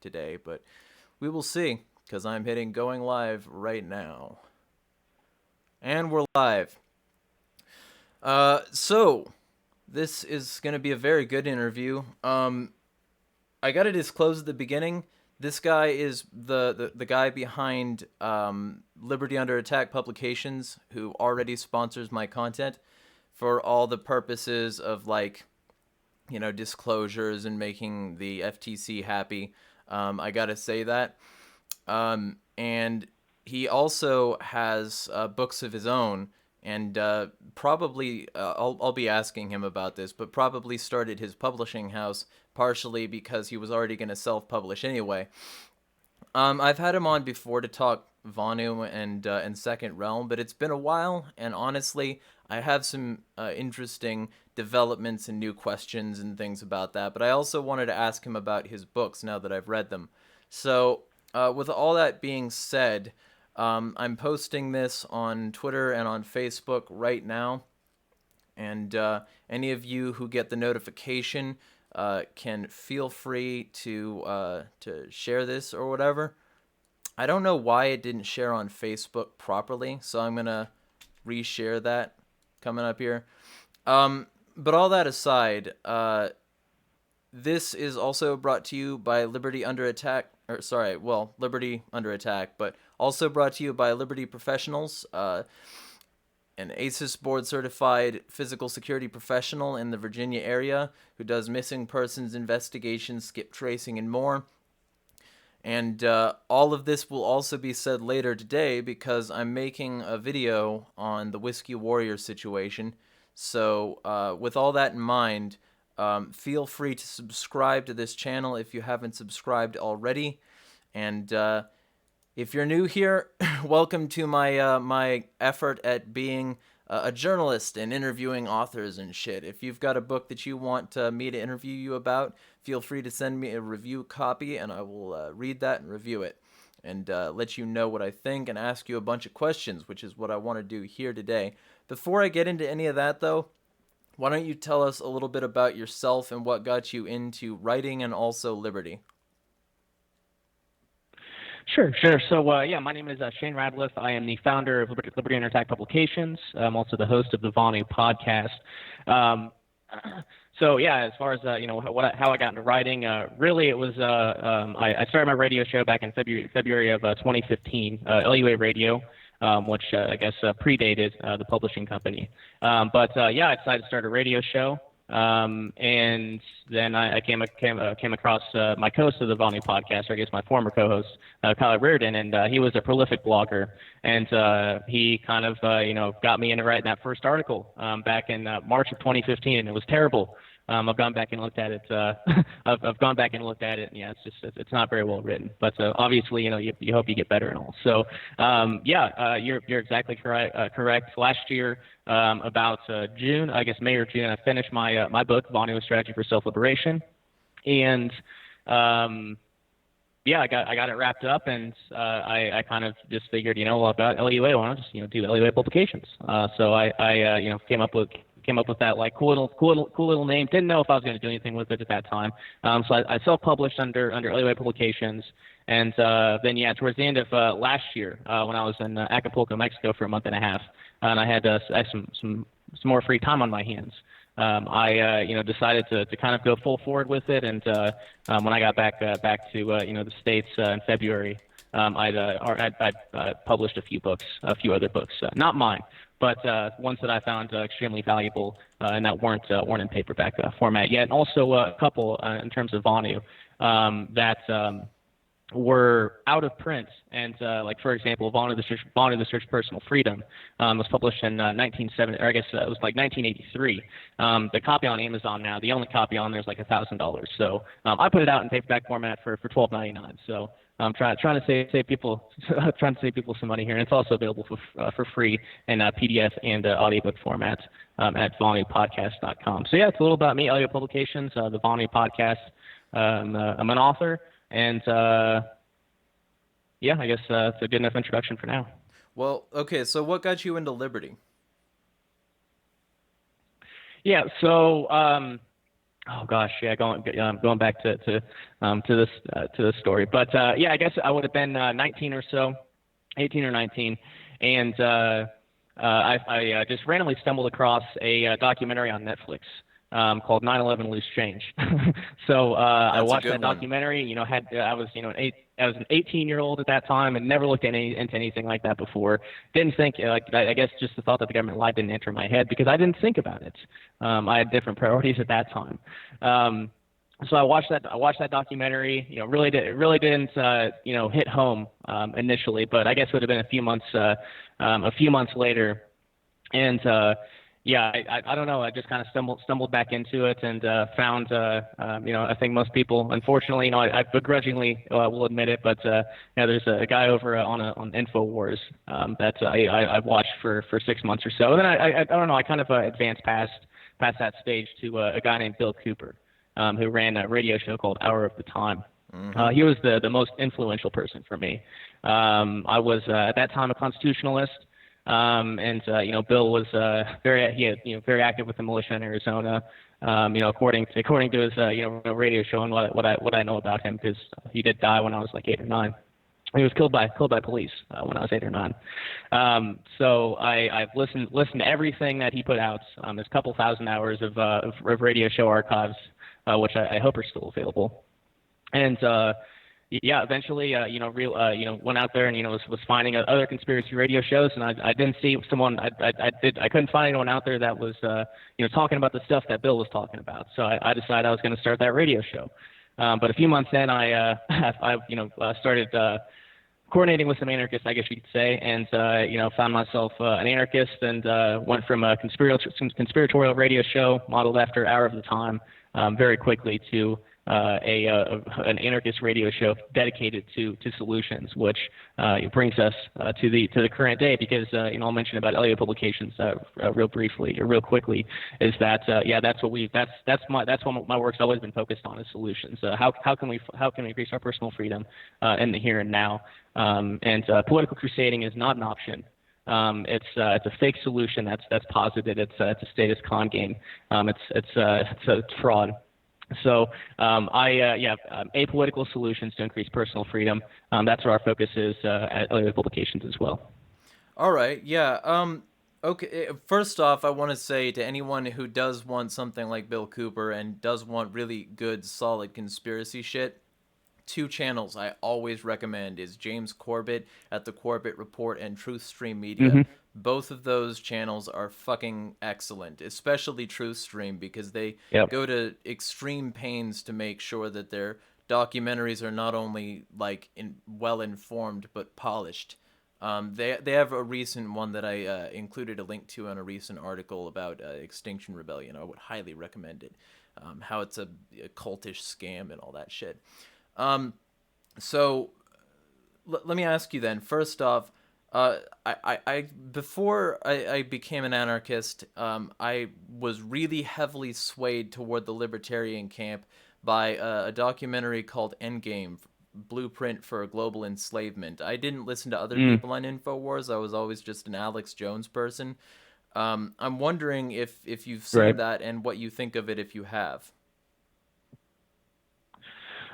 today, but we will see, because I'm hitting going live right now. And we're live. So this is going to be a very good interview. I got to disclose at the beginning, this guy is the guy behind Liberty Under Attack Publications, who already sponsors my content for all the purposes of, like, disclosures and making the FTC happy. I got to say that. And he also has books of his own, and probably I'll be asking him about this, but probably started his publishing house partially because he was already going to self-publish anyway. I've had him on before to talk Vonu and Second Realm, but it's been a while, and honestly, I have some interesting developments and new questions and things about that, but I also wanted to ask him about his books now that I've read them. So, with all that being said, I'm posting this on Twitter and on Facebook right now, and any of you who get the notification can feel free to share this or whatever. I don't know why it didn't share on Facebook properly, so I'm gonna reshare that coming up here. But all that aside, this is also brought to you by Liberty Under Attack, Liberty Under Attack, but also brought to you by Liberty Professionals, an ASIS board certified physical security professional in the Virginia area who does missing persons investigations, skip tracing, and more. And all of this will also be said later today because I'm making a video on the Whiskey Warrior situation. So with all that in mind, feel free to subscribe to this channel if you haven't subscribed already. And if you're new here, welcome to my effort at being a journalist and interviewing authors and shit. If you've got a book that you want me to interview you about, feel free to send me a review copy, and I will read that and review it, and let you know what I think and ask you a bunch of questions, which is what I want to do here today. Before I get into any of that, though, why don't you tell us a little bit about yourself and what got you into writing and also Liberty? Sure. So, my name is Shane Radliff. I am the founder of LibertyUnderAttack Publications. I'm also the host of the Vonu podcast. As far as how I got into writing, really it was I started my radio show back in February of 2015, LUA Radio, which I guess predated the publishing company. I decided to start a radio show. And then I came across my co-host of the Vonu podcast, or I guess my former co-host, Kyle Reardon, and he was a prolific blogger, and he kind of got me into writing that first article back in March of 2015, and it was terrible. I've gone back and looked at it. I've gone back and looked at it, and yeah, it's not very well written. But obviously, you hope you get better and all. So you're exactly correct. Last year, about June, I guess May or June, I finished my book, Vonu: A Strategy for Self-Liberation, and I got it wrapped up, and I kind of just figured, about LUA, why not just do LUA publications? So I came up with that like cool little name. Didn't know if I was going to do anything with it at that time. So I self-published under LUA Publications, and then towards the end of last year, when I was in Acapulco, Mexico for a month and a half, and I had some more free time on my hands. I decided to kind of go full forward with it, and when I got back to the States in February, I'd published a few other books, not mine, but ones that I found extremely valuable and that weren't in paperback format yet, and also a couple in terms of Vonu that were out of print, and like for example, Vonu: The Search for Personal Freedom was published in 1970, or I guess it was like 1983. The copy on Amazon now, the only copy on there is like $1,000. So I put it out in paperback format for $12.99. So I'm trying to save people some money here, and it's also available for free in PDF and audiobook format at VonuPodcast.com. So it's a little about me, Audio Publications, the Vonu podcast. I'm an author, and I guess it's a good enough introduction for now. Well, okay, so what got you into Liberty? Yeah, so Oh gosh, yeah, going back to this story, but yeah, I guess I would have been 19 or so, 18 or 19, and I just randomly stumbled across a documentary on Netflix called 9/11 Loose Change. So I That's a watched good that one. documentary. I was I was an 18-year-old at that time and never looked into anything like that before. Didn't think I guess just the thought that the government lied didn't enter my head because I didn't think about it. I had different priorities at that time. So I watched that documentary. Really didn't hit home initially, but I guess it would have been a few months later, and yeah, I don't know. I just kind of stumbled back into it and found I think most people, unfortunately, I begrudgingly will admit it, but there's a guy over on Infowars that I watched for 6 months or so, and then I don't know. I kind of advanced past that stage to a guy named Bill Cooper, who ran a radio show called Hour of the Time. He was the most influential person for me. I was at that time a constitutionalist, and Bill was very active with the militia in Arizona. According to his radio show and what I know about him, because he did die when I was like 8 or 9. He was killed by police when I was 8 or 9. So I've listened to everything that he put out. There's a couple thousand hours of radio show archives, which I hope are still available. And yeah, eventually, went out there and was finding other conspiracy radio shows, and I didn't see someone. I couldn't find anyone out there that was talking about the stuff that Bill was talking about. So I decided I was going to start that radio show. But a few months in, I started coordinating with some anarchists, I guess you could say, and found myself an anarchist, and went from a conspiratorial radio show modeled after Hour of the Time very quickly to an anarchist radio show dedicated to solutions, which brings us to the current day. Because I'll mention about LA Publications real quickly, is that that's what my work's always been focused on, is solutions. How can we increase our personal freedom in the here and now? And political crusading is not an option. It's a fake solution that's posited. It's a status con game. It's fraud. So apolitical solutions to increase personal freedom. That's where our focus is at LA Publications as well. All right, yeah. Okay. First off, I want to say to anyone who does want something like Bill Cooper and does want really good, solid conspiracy shit, 2 channels I always recommend is James Corbett at the Corbett Report and Truthstream Media. Mm-hmm. Both of those channels are fucking excellent, especially Truthstream, because they go to extreme pains to make sure that their documentaries are not only well informed but polished. They have a recent one that I included a link to on a recent article about Extinction Rebellion. I would highly recommend it. How it's a cultish scam and all that shit. So let me ask you then. First off, before I became an anarchist, I was really heavily swayed toward the libertarian camp by a documentary called Endgame: Blueprint for Global Enslavement. I didn't listen to other people on Infowars. I was always just an Alex Jones person. I'm wondering if you've seen that and what you think of it if you have.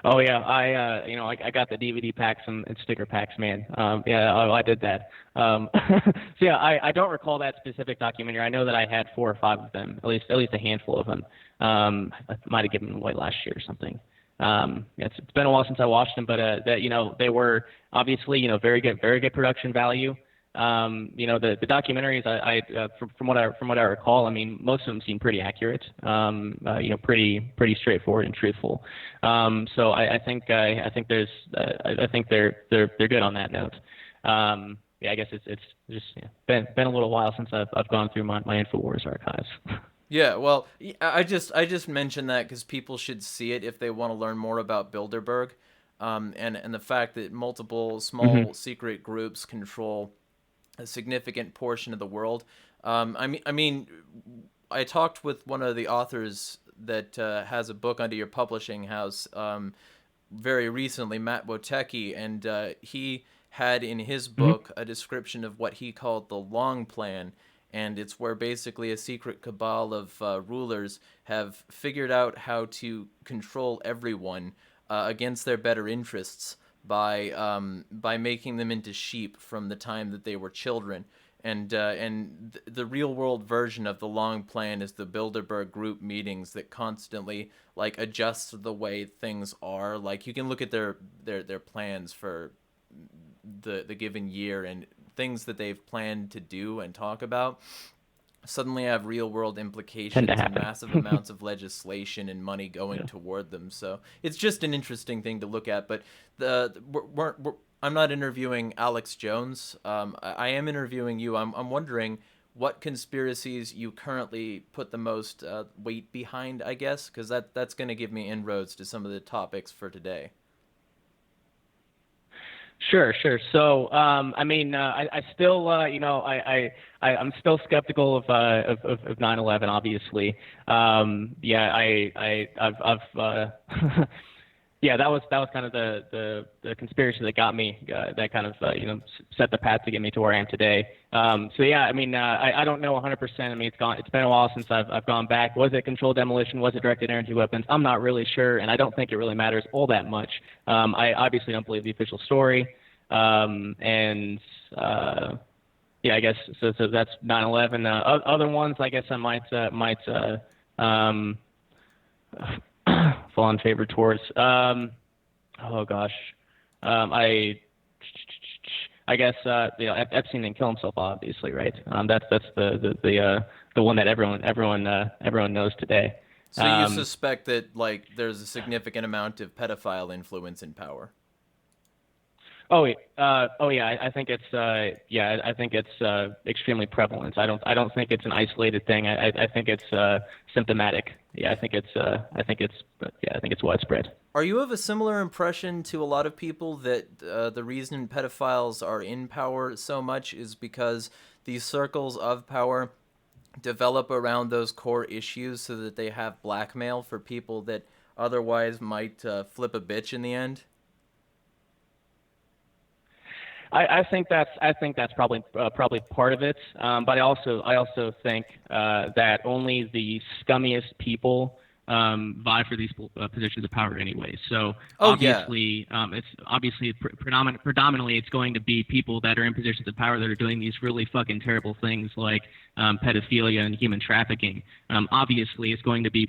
Oh yeah, I got the DVD packs and sticker packs, man. I did that. So yeah, I don't recall that specific documentary. I know that I had 4 or 5 of them, at least a handful of them. I might have given them away last year or something. It's been a while since I watched them, but they were obviously very good production value. The documentaries, from what I recall, I mean, most of them seem pretty accurate. Pretty straightforward and truthful. So I think they're good on that note. I guess it's just been a little while since I've gone through my Infowars archives. Yeah, well, I just mentioned that because people should see it if they want to learn more about Bilderberg, and the fact that multiple small secret groups control a significant portion of the world. I mean, I talked with one of the authors that has a book under your publishing house very recently, Matt Wotecki, and he had in his book a description of what he called the long plan. and it's where basically a secret cabal of rulers have figured out how to control everyone against their better interests by making them into sheep from the time that they were children. And the real world version of the long plan is the Bilderberg group meetings that constantly like adjust the way things are. Like you can look at their plans for the given year, and things that they've planned to do and talk about suddenly have real world Tend to implications and happen. massive amounts of legislation and money going Yeah. toward them. So it's just an interesting thing to look at. But I'm not interviewing Alex Jones. I am interviewing you. I'm wondering what conspiracies you currently put the most weight behind, I guess, because that's going to give me inroads to some of the topics for today. Sure, sure. So, I mean, I still, I'm still skeptical of 9/11, obviously. Yeah, yeah, that was kind of the conspiracy that got me, that kind of, set the path to get me to where I am today. So yeah, I mean, I don't know 100%. I mean, it's been a while since I've gone back. Was it controlled demolition? Was it directed energy weapons? I'm not really sure, and I don't think it really matters all that much. I obviously don't believe the official story. And yeah, I guess so that's 9/11. Other ones, I guess I might um, fall in favor towards. Oh gosh, I guess Epstein didn't kill himself, obviously, right? That's the one that everyone knows today. So you suspect that like there's a significant amount of pedophile influence in power. Oh yeah. I think it's I think it's extremely prevalent. I don't think it's an isolated thing. I think it's symptomatic. Yeah, I think it's widespread. Are you of a similar impression to a lot of people that the reason pedophiles are in power so much is because these circles of power develop around those core issues so that they have blackmail for people that otherwise might flip a bitch in the end? I think that's probably part of it. But I also think that only the scummiest people vie for these positions of power anyway. So Oh yeah. it's obviously predominantly it's going to be people that are in positions of power that are doing these really fucking terrible things like pedophilia and human trafficking. Obviously, it's going to be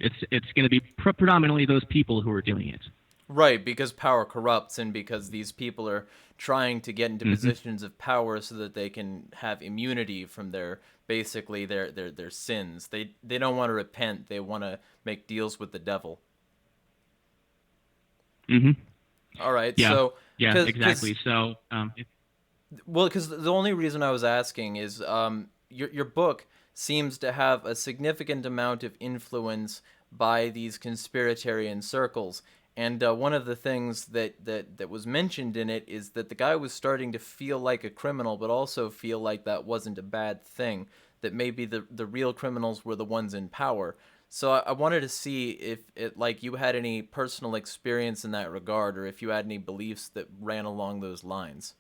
predominantly those people who are doing it. Right, because power corrupts and because these people are trying to get into Hmm. positions of power so that they can have immunity from their basically their sins. They don't want to repent. They want to make deals with the devil. Hmm. All right. Yeah. So Yeah. cuz Exactly. So well, cuz the only reason I was asking is your book seems to have a significant amount of influence by these conspiratarian circles. And one of the things that was mentioned in it is that the guy was starting to feel like a criminal, but also feel like that wasn't a bad thing. That maybe the real criminals were the ones in power. So I wanted to see if it like you had any personal experience in that regard, or if you had any beliefs that ran along those lines.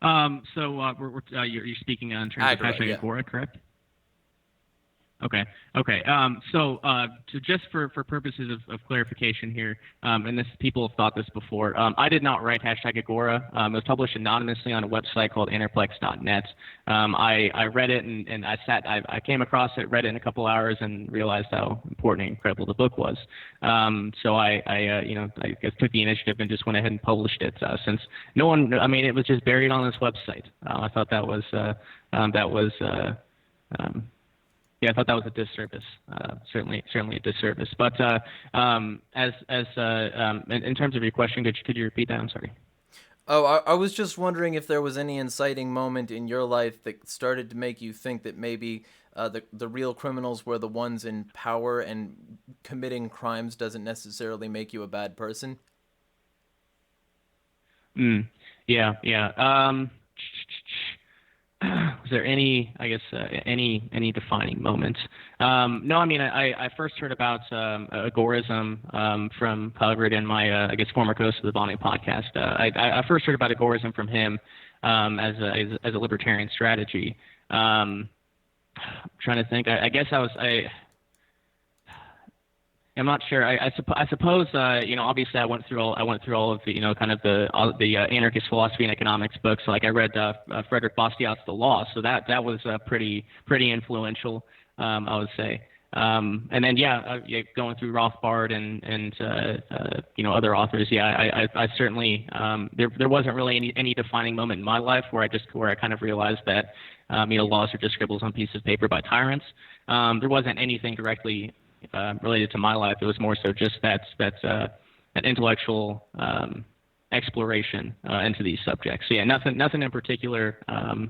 you're speaking in terms of Agora, hashtag yeah. Agora, correct? Okay. Okay. So just for purposes of clarification here, and this people have thought this before. I did not write hashtag Agora. It was published anonymously on a website called interplex.net. I read it and I came across it, read it in a couple hours, and realized how important and incredible the book was. So I guess took the initiative and just went ahead and published it. Since no one, I mean, it was just buried on this website. I thought that was that was. Yeah, I thought that was a disservice. Certainly a disservice. But in terms of your question, could you repeat that? I'm sorry. Oh, I was just wondering if there was any inciting moment in your life that started to make you think that maybe the real criminals were the ones in power, and committing crimes doesn't necessarily make you a bad person. Mm, yeah, yeah. Was there any, I guess, any defining moments? No, I mean, I first heard about agorism from Pugrid and my, I guess, former host of the Bonnie podcast. I first heard about agorism from him as a libertarian strategy. I'm trying to think. I guess I'm not sure. I suppose obviously I went through all of the kind of the anarchist philosophy and economics books. Like I read Frederick Bastiat's The Law, so that was pretty influential, I would say. And then going through Rothbard and other authors. Yeah, I certainly there wasn't really any defining moment in my life where I kind of realized that laws are just scribbles on pieces of paper by tyrants. There wasn't anything directly related to my life. It was more so just that intellectual exploration into these subjects. So yeah, nothing in particular. No.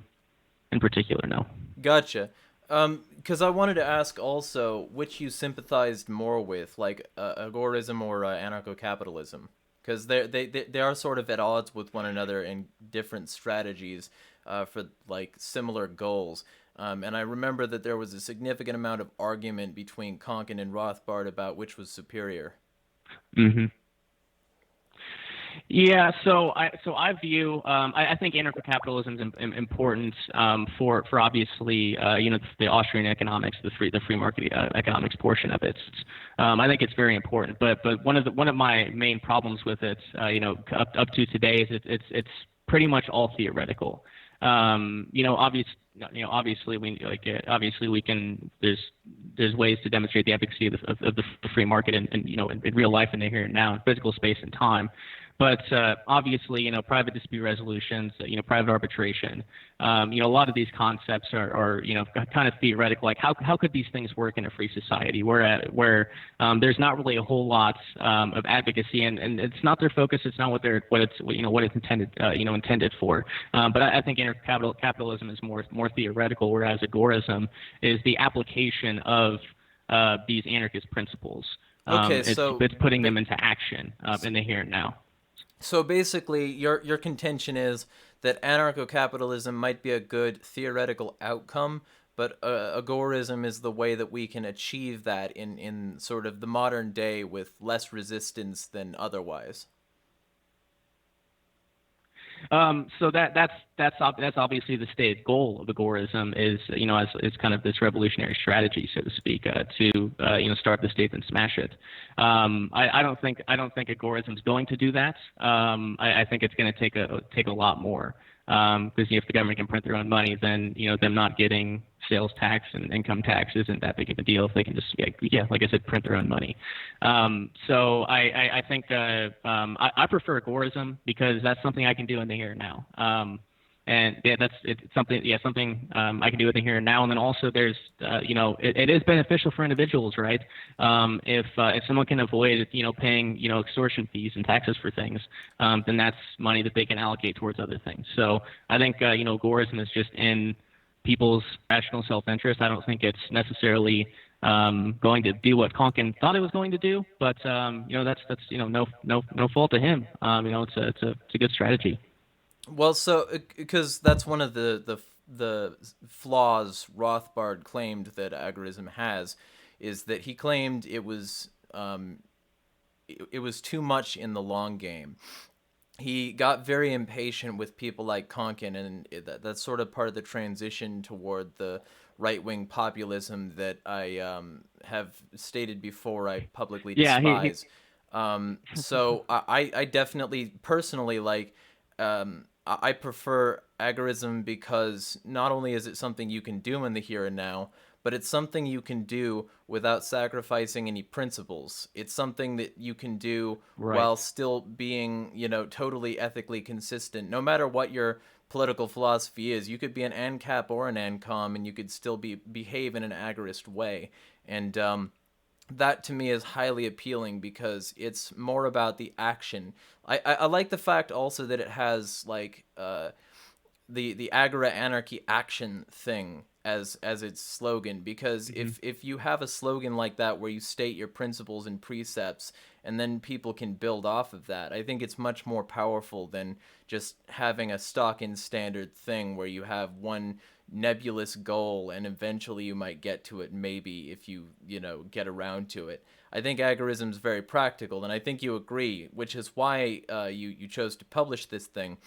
Gotcha. Because I wanted to ask also which you sympathized more with, like agorism or anarcho-capitalism, because they are sort of at odds with one another in different strategies for like similar goals. And I remember that there was a significant amount of argument between Konkin and Rothbard about which was superior. Mm-hmm. Yeah, so I view I think anarcho-capitalism is important for obviously the Austrian economics, the free market economics portion of it. I think it's very important, but one of my main problems with it, up to today is it's pretty much all theoretical. Obviously we can there's ways to demonstrate the efficacy of the free market in real life in the here and now in physical space and time. But obviously, private dispute resolutions, private arbitration, a lot of these concepts are kind of theoretical. Like how could these things work in a free society where there's not really a whole lot of advocacy and it's not their focus. It's not what it's intended for. But I think capitalism is more theoretical, whereas agorism is the application of these anarchist principles. Okay, it's putting them into action in the here and now. So basically, your contention is that anarcho-capitalism might be a good theoretical outcome, but agorism is the way that we can achieve that in sort of the modern day with less resistance than otherwise. So that's obviously the stated goal of agorism is as kind of this revolutionary strategy, so to speak, to start the state and smash it. I don't think agorism is going to do that. I think it's going to take a lot more. Because if the government can print their own money, then them not getting sales tax and income tax isn't that big of a deal if they can just like I said, print their own money. So I think I prefer agorism because that's something I can do in the here and now. And yeah, it's something I can do in the here and now. And then also there's it is beneficial for individuals, right? If someone can avoid paying extortion fees and taxes for things, then that's money that they can allocate towards other things. So I think agorism is just in people's rational self-interest. I don't think it's necessarily going to do what Konkin thought it was going to do, but that's no fault to him. It's a good strategy. Well, so because that's one of the flaws Rothbard claimed that agorism has, is that he claimed it was too much in the long game. He got very impatient with people like Konkin, and that's sort of part of the transition toward the right-wing populism that I have stated before I publicly despise. So I definitely personally I prefer agorism because not only is it something you can do in the here and now, but it's something you can do without sacrificing any principles. It's something that you can do while still being, totally ethically consistent. No matter what your political philosophy is, you could be an ANCAP or an ANCOM, and you could still behave in an agorist way. And that to me is highly appealing because it's more about the action. I like the fact also that it has like the Agora Anarchy action thing as its slogan, because if you have a slogan like that where you state your principles and precepts and then people can build off of that, I think it's much more powerful than just having a stock and standard thing where you have one nebulous goal, and eventually you might get to it, maybe, if you get around to it. I think agorism is very practical, and I think you agree, which is why you chose to publish this thing,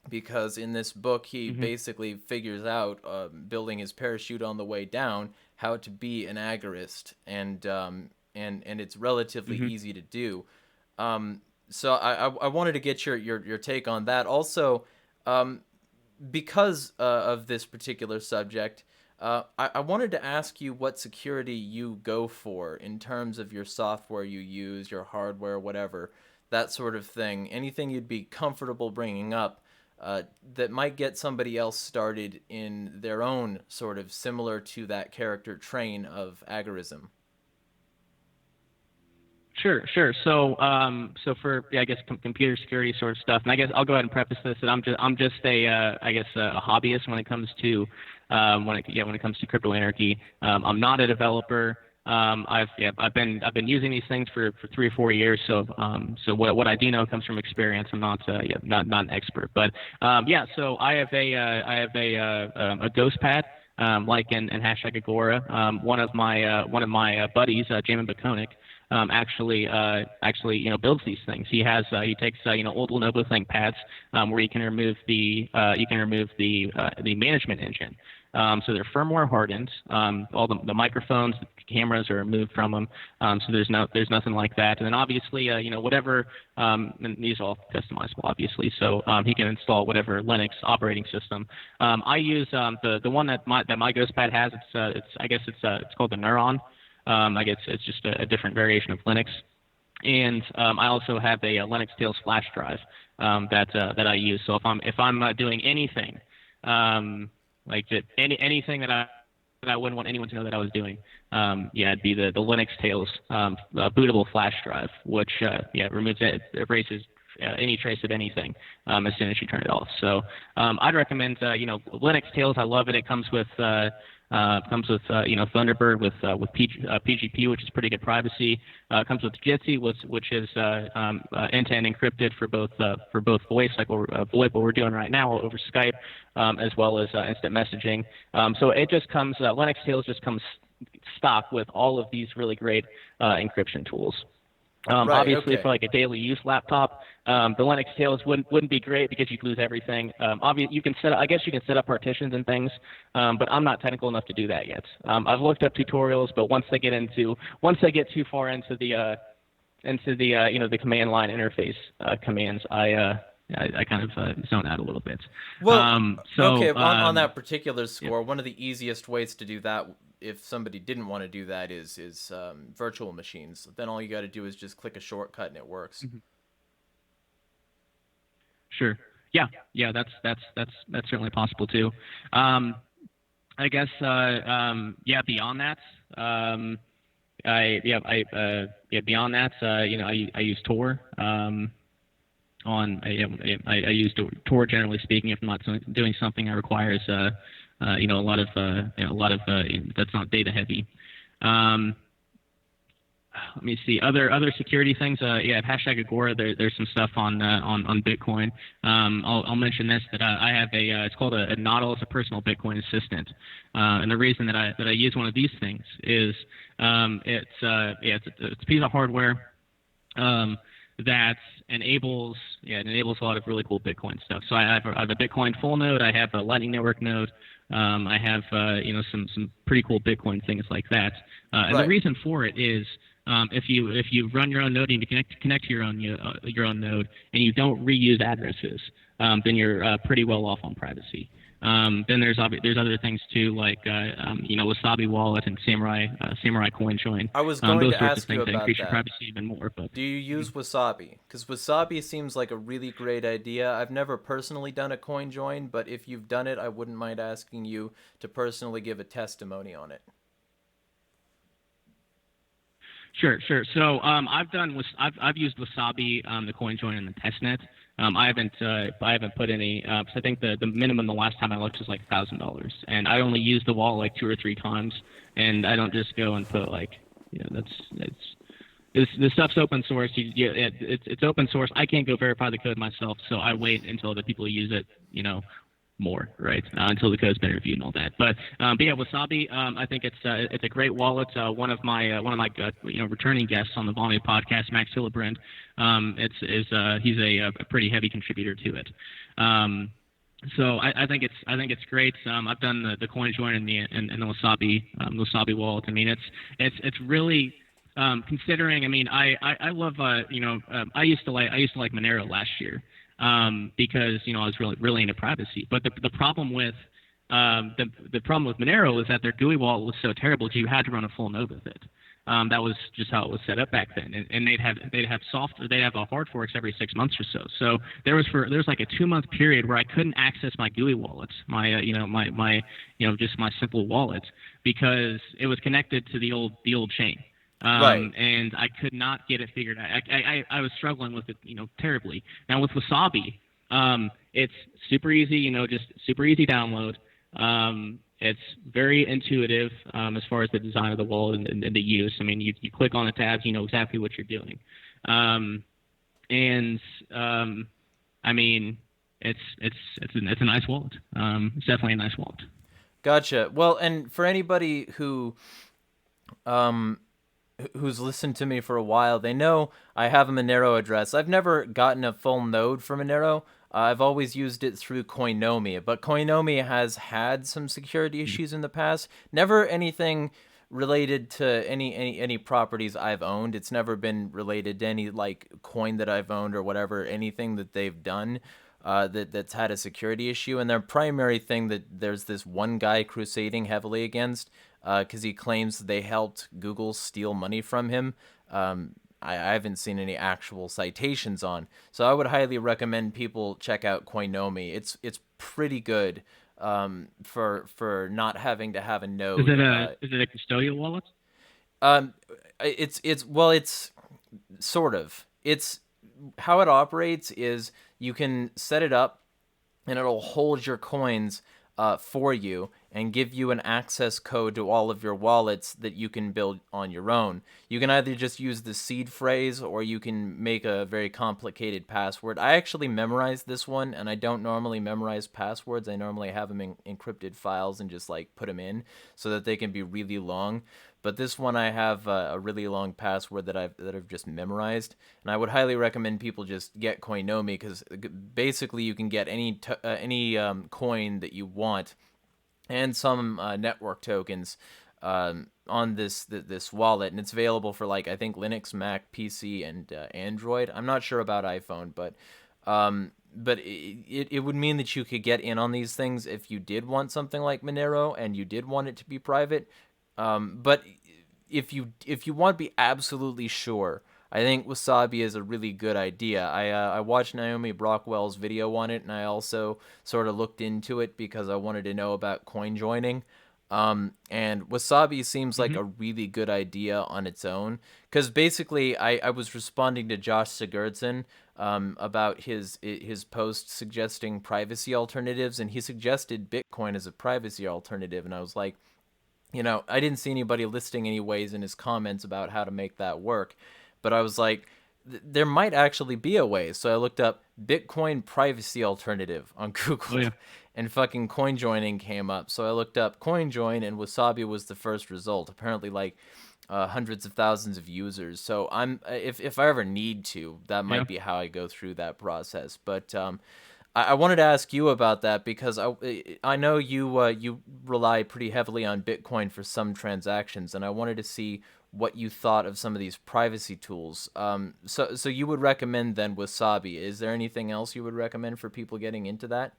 because in this book he basically figures out, building his parachute on the way down, how to be an agorist, and it's relatively easy to do. So I wanted to get your take on that. Also, because of this particular subject, I wanted to ask you what security you go for in terms of your software you use, your hardware, whatever, that sort of thing. Anything you'd be comfortable bringing up that might get somebody else started in their own sort of similar to that character train of agorism. Sure. So for I guess computer security sort of stuff, and I guess I'll go ahead and preface this that I'm just a hobbyist when it comes to when it comes to crypto anarchy. I'm not a developer. I've been using these things for 3 or 4 years. So what I do know comes from experience. I'm not an expert, but So I have a ghost pad. Like in hashtag Agora, one of my buddies, Jamin Bakonik, actually builds these things. He takes old Lenovo ThinkPads where you can remove the management engine. So they're firmware hardened. All the microphones, the cameras are removed from them. So there's nothing like that. And then obviously whatever, and these are all customizable obviously. So he can install whatever Linux operating system. I use the one that my GhostPad has. It's called the Neuron. I guess it's just a different variation of Linux. And I also have a Linux Tails flash drive that I use. So if I'm doing anything, anything that I wouldn't want anyone to know that I was doing, it'd be the Linux Tails bootable flash drive, which erases any trace of anything as soon as you turn it off. So I'd recommend Linux Tails. I love it. It comes with Thunderbird with PGP, which is pretty good privacy. Comes with Jitsi, which is end-to-end encrypted for both voice, like VoIP, what we're doing right now over Skype, as well as instant messaging. So it just comes Linux Tails just comes stock with all of these really great encryption tools. Obviously, for like a daily use laptop, the Linux Tails wouldn't be great because you'd lose everything. You can set up partitions and things, but I'm not technical enough to do that yet. I've looked up tutorials, but once they get too far into the the command line interface commands, I kind of zone out a little bit. Well, on that particular score, one of the easiest ways to do that, if somebody didn't want to do that, is virtual machines. Then all you got to do is just click a shortcut and it works. Mm-hmm. Sure. Yeah. That's certainly possible too. I guess beyond that, beyond that, I use Tor. I use Tor generally speaking if I'm not doing something that requires a lot of that's not data heavy. Let me see other security things. Hashtag Agora. There's some stuff on Bitcoin. I'll mention this that I have it's called a Nautilus, a personal Bitcoin assistant. And the reason that I use one of these things is it's a piece of hardware that enables a lot of really cool Bitcoin stuff. So I have a Bitcoin full node. I have a Lightning Network node. I have some pretty cool Bitcoin things like that. And the reason for it is if you run your own node and you connect to your own node and you don't reuse addresses, then you're pretty well off on privacy. Then there's other things too, like Wasabi Wallet and Samurai CoinJoin. I was going to ask you about that. Increase your privacy even more. But do you use Wasabi? Because Wasabi seems like a really great idea. I've never personally done a CoinJoin, but if you've done it, I wouldn't mind asking you to personally give a testimony on it. Sure. So I've used Wasabi, the CoinJoin, and the testnet. I haven't put any. I think the minimum the last time I looked was like $1,000, and I only used the wallet like 2 or 3 times, and I don't just go and put this stuff's open source. It's open source. I can't go verify the code myself, so I wait until the people who use it, more, right? Until the code's been reviewed and all that. But yeah, Wasabi, I think it's a great wallet. One of my returning guests on the Volume podcast, Max Hillebrand, he's a pretty heavy contributor to it. So I think it's great. I've done the coin join and the Wasabi wallet. I mean, it's really considering. I mean, I love I used to like Monero last year because I was really into privacy. But the problem with the problem with Monero is that their GUI wallet was so terrible that you had to run a full node with it. That was just how it was set up back then, and they'd have a hard forks every 6 months or so. So there was like a 2-month period where I couldn't access my GUI wallets, just my simple wallet, because it was connected to the old chain. Right. And I could not get it figured out. I was struggling with it, terribly. Now with Wasabi, it's super easy, just super easy download. It's very intuitive as far as the design of the wallet and the use. I mean, you click on the tabs, you know exactly what you're doing. I mean, it's a nice wallet. It's definitely a nice wallet. Gotcha. Well, and for anybody who's listened to me for a while, they know I have a Monero address. I've never gotten a full node for Monero. I've always used it through Coinomi, but Coinomi has had some security issues in the past. Never anything related to any properties I've owned. It's never been related to any like coin that I've owned or whatever, anything that they've done that's had a security issue. And their primary thing that there's this one guy crusading heavily against because he claims they helped Google steal money from him. I haven't seen any actual citations on, so I would highly recommend people check out Coinomi. It's pretty good for not having to have a node. Is it a custodial wallet? It's sort of. It's how it operates is you can set it up, and it'll hold your coins for you and give you an access code to all of your wallets that you can build on your own. You can either just use the seed phrase or you can make a very complicated password. I actually memorized this one, and I don't normally memorize passwords. I normally have them in encrypted files and just like put them in so that they can be really long. But this one I have a really long password that I've just memorized, and I would highly recommend people just get Coinomi because basically you can get any coin that you want and some network tokens on this wallet, and it's available for like I think Linux, Mac, PC, and Android. I'm not sure about iPhone, but it would mean that you could get in on these things if you did want something like Monero and you did want it to be private. But if you want to be absolutely sure, I think Wasabi is a really good idea. I watched Naomi Brockwell's video on it, and I also sort of looked into it because I wanted to know about coin joining. And Wasabi seems like a really good idea on its own because basically I was responding to Josh Sigurdsson about his post suggesting privacy alternatives, and he suggested Bitcoin as a privacy alternative, and I was like, I didn't see anybody listing any ways in his comments about how to make that work. But I was like, there might actually be a way. So I looked up Bitcoin privacy alternative on Google, and fucking coin joining came up. So I looked up coin join, and Wasabi was the first result. Apparently, like hundreds of thousands of users. So if I ever need to, that might be how I go through that process. But I wanted to ask you about that because I know you rely pretty heavily on Bitcoin for some transactions, and I wanted to see what you thought of some of these privacy tools. So you would recommend then Wasabi. Is there anything else you would recommend for people getting into that?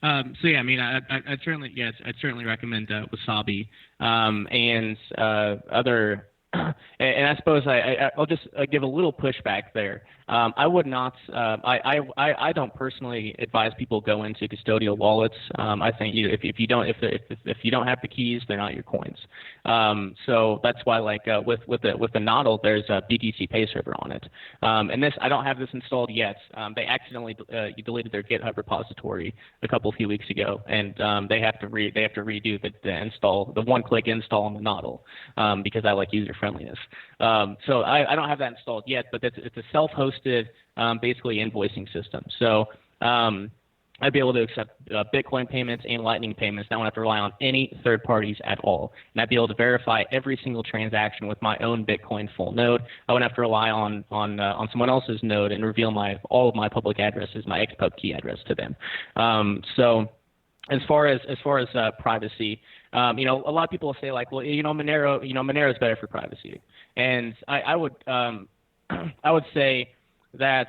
So yeah, I mean, I'd certainly recommend Wasabi and other. And I suppose I'll just give a little pushback there. I would not. I don't personally advise people go into custodial wallets. I think if you don't have the keys, they're not your coins. So that's why with the Nodl, there's a BTC Pay server on it. And this I don't have this installed yet. They accidentally deleted their GitHub repository a few weeks ago, and they have to redo the install, the one-click install on the Nodl because I like user friendliness. So I don't have that installed yet, but it's a self-hosted basically invoicing system. So I'd be able to accept Bitcoin payments and Lightning payments. I won't have to rely on any third parties at all. And I'd be able to verify every single transaction with my own Bitcoin full node. I wouldn't have to rely on someone else's node and reveal all of my public addresses, my XPub key address to them. So as far as privacy, a lot of people will say like, well, Monero is better for privacy, and I would I would say that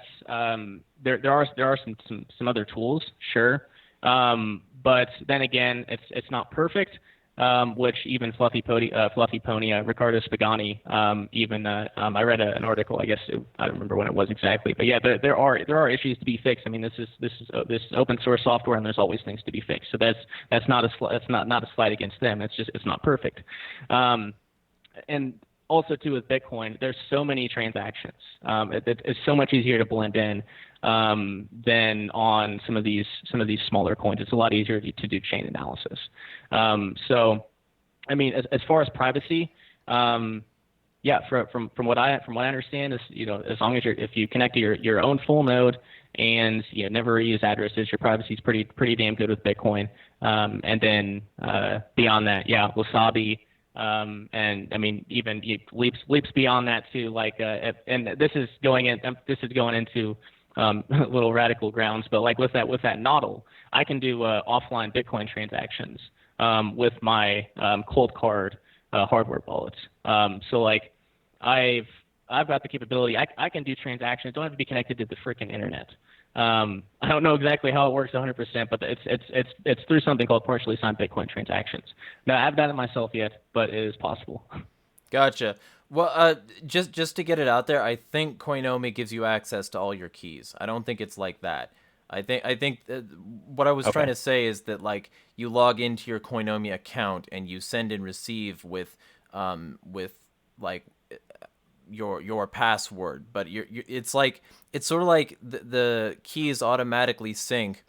there are some other tools, sure, but then again, it's not perfect. Which even Fluffy Pony, Ricardo Spagani, I read an article. I guess I don't remember when it was exactly, but yeah, there are issues to be fixed. I mean, this is open source software, and there's always things to be fixed. So that's not a slight against them. It's not perfect. And also too with Bitcoin, there's so many transactions. It's so much easier to blend in than on some of these smaller coins. It's a lot easier to do chain analysis. So, I mean, as far as privacy, yeah, from what I understand is, as long as if you connect to your own full node and never reuse addresses, your privacy is pretty damn good with Bitcoin. And then beyond that, yeah, Wasabi. And I mean, even leaps beyond that too. Like, and this is going into a little radical grounds, but like with that nodl, I can do offline Bitcoin transactions with my cold card hardware wallets. So like, I've got the capability. I can do transactions. Don't have to be connected to the freaking internet. I don't know exactly how it works 100%, but it's through something called partially signed Bitcoin transactions. Now, I haven't done it myself yet, but it is possible. Gotcha. Well, just to get it out there, I think Coinomi gives you access to all your keys. I don't think it's like that. I think what I was trying to say is that like you log into your Coinomi account and you send and receive with like your password, but it's sort of like the keys automatically sync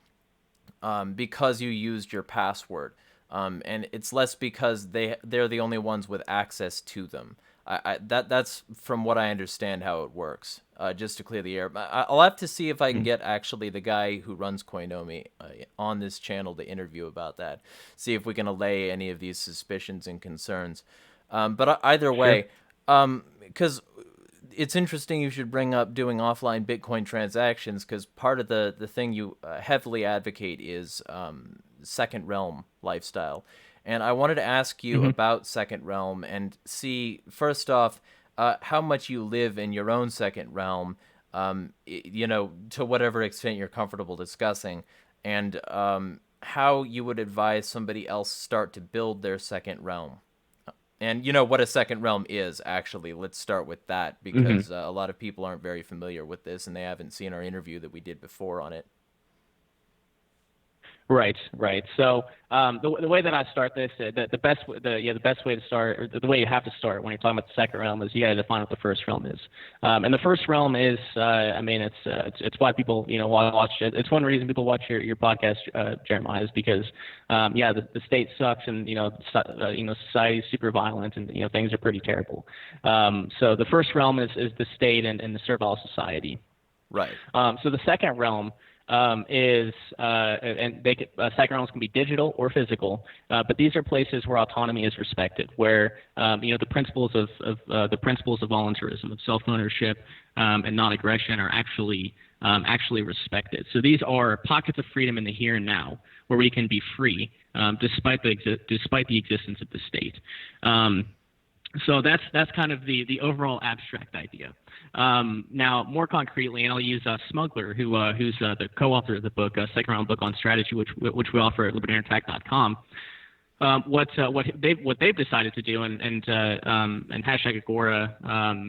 because you used your password, and it's less because they're the only ones with access to them. That's from what I understand how it works. Just to clear the air, I'll have to see if I can get actually the guy who runs Coinomi on this channel to interview about that. See if we can allay any of these suspicions and concerns. But either way, because it's interesting you should bring up doing offline Bitcoin transactions, because part of the thing you heavily advocate is second realm lifestyle. And I wanted to ask you about second realm and see, first off, how much you live in your own second realm, to whatever extent you're comfortable discussing, and how you would advise somebody else start to build their second realm. And what a second realm is, actually. Let's start with that, because a lot of people aren't very familiar with this, and they haven't seen our interview that we did before on it. Right. So the way that I start this, the best way to start, or the way you have to start when you're talking about the second realm, is you got to define what the first realm is. And the first realm is, it's why people watch it. It's one reason people watch your podcast, Jeremiah, is because the state sucks, and society's super violent, and things are pretty terrible. So the first realm is the state and the servile society. Right. So the second realm is second realms can be digital or physical, but these are places where autonomy is respected, where the principles of voluntarism, of self-ownership, and non-aggression are actually respected. So these are pockets of freedom in the here and now, where we can be free despite the existence of the state. So that's kind of the overall abstract idea. Now, more concretely, and I'll use Smuggler, who's the co-author of the book, second round book on strategy, which we offer at LibertyUnderAttack.com. What they've decided to do, and hashtag Agora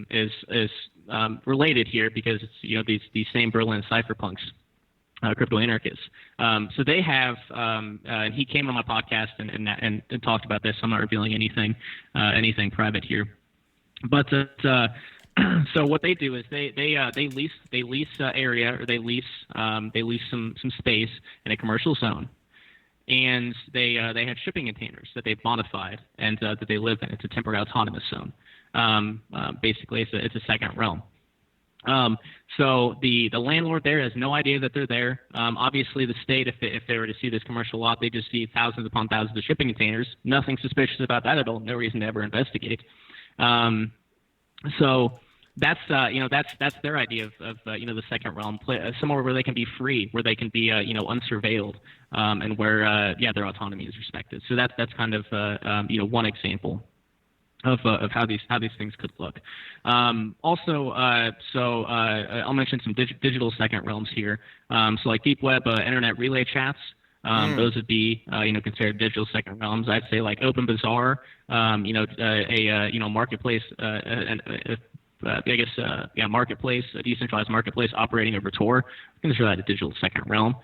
is related here, because it's these same Berlin cypherpunks. Crypto anarchists. So they have, and he came on my podcast and talked about this. So I'm not revealing anything private here. But so what they do is they lease area, or they lease some space in a commercial zone, and they have shipping containers that they've modified and that they live in. It's a temporary autonomous zone. Basically, it's a second realm. So the landlord there has no idea that they're there. Obviously, the state, if they were to see this commercial lot, they just see thousands upon thousands of shipping containers. Nothing suspicious about that at all. No reason to ever investigate. So that's that's their idea of the second realm, somewhere where they can be free, where they can be unsurveilled, and where their autonomy is respected. So that's kind of one example of how these things could look. Also, I'll mention some digital second realms here. So like deep web internet relay chats. Those would be considered digital second realms. I'd say like Open Bazaar, a marketplace, marketplace, a decentralized marketplace operating over Tor. I consider that a digital second realm.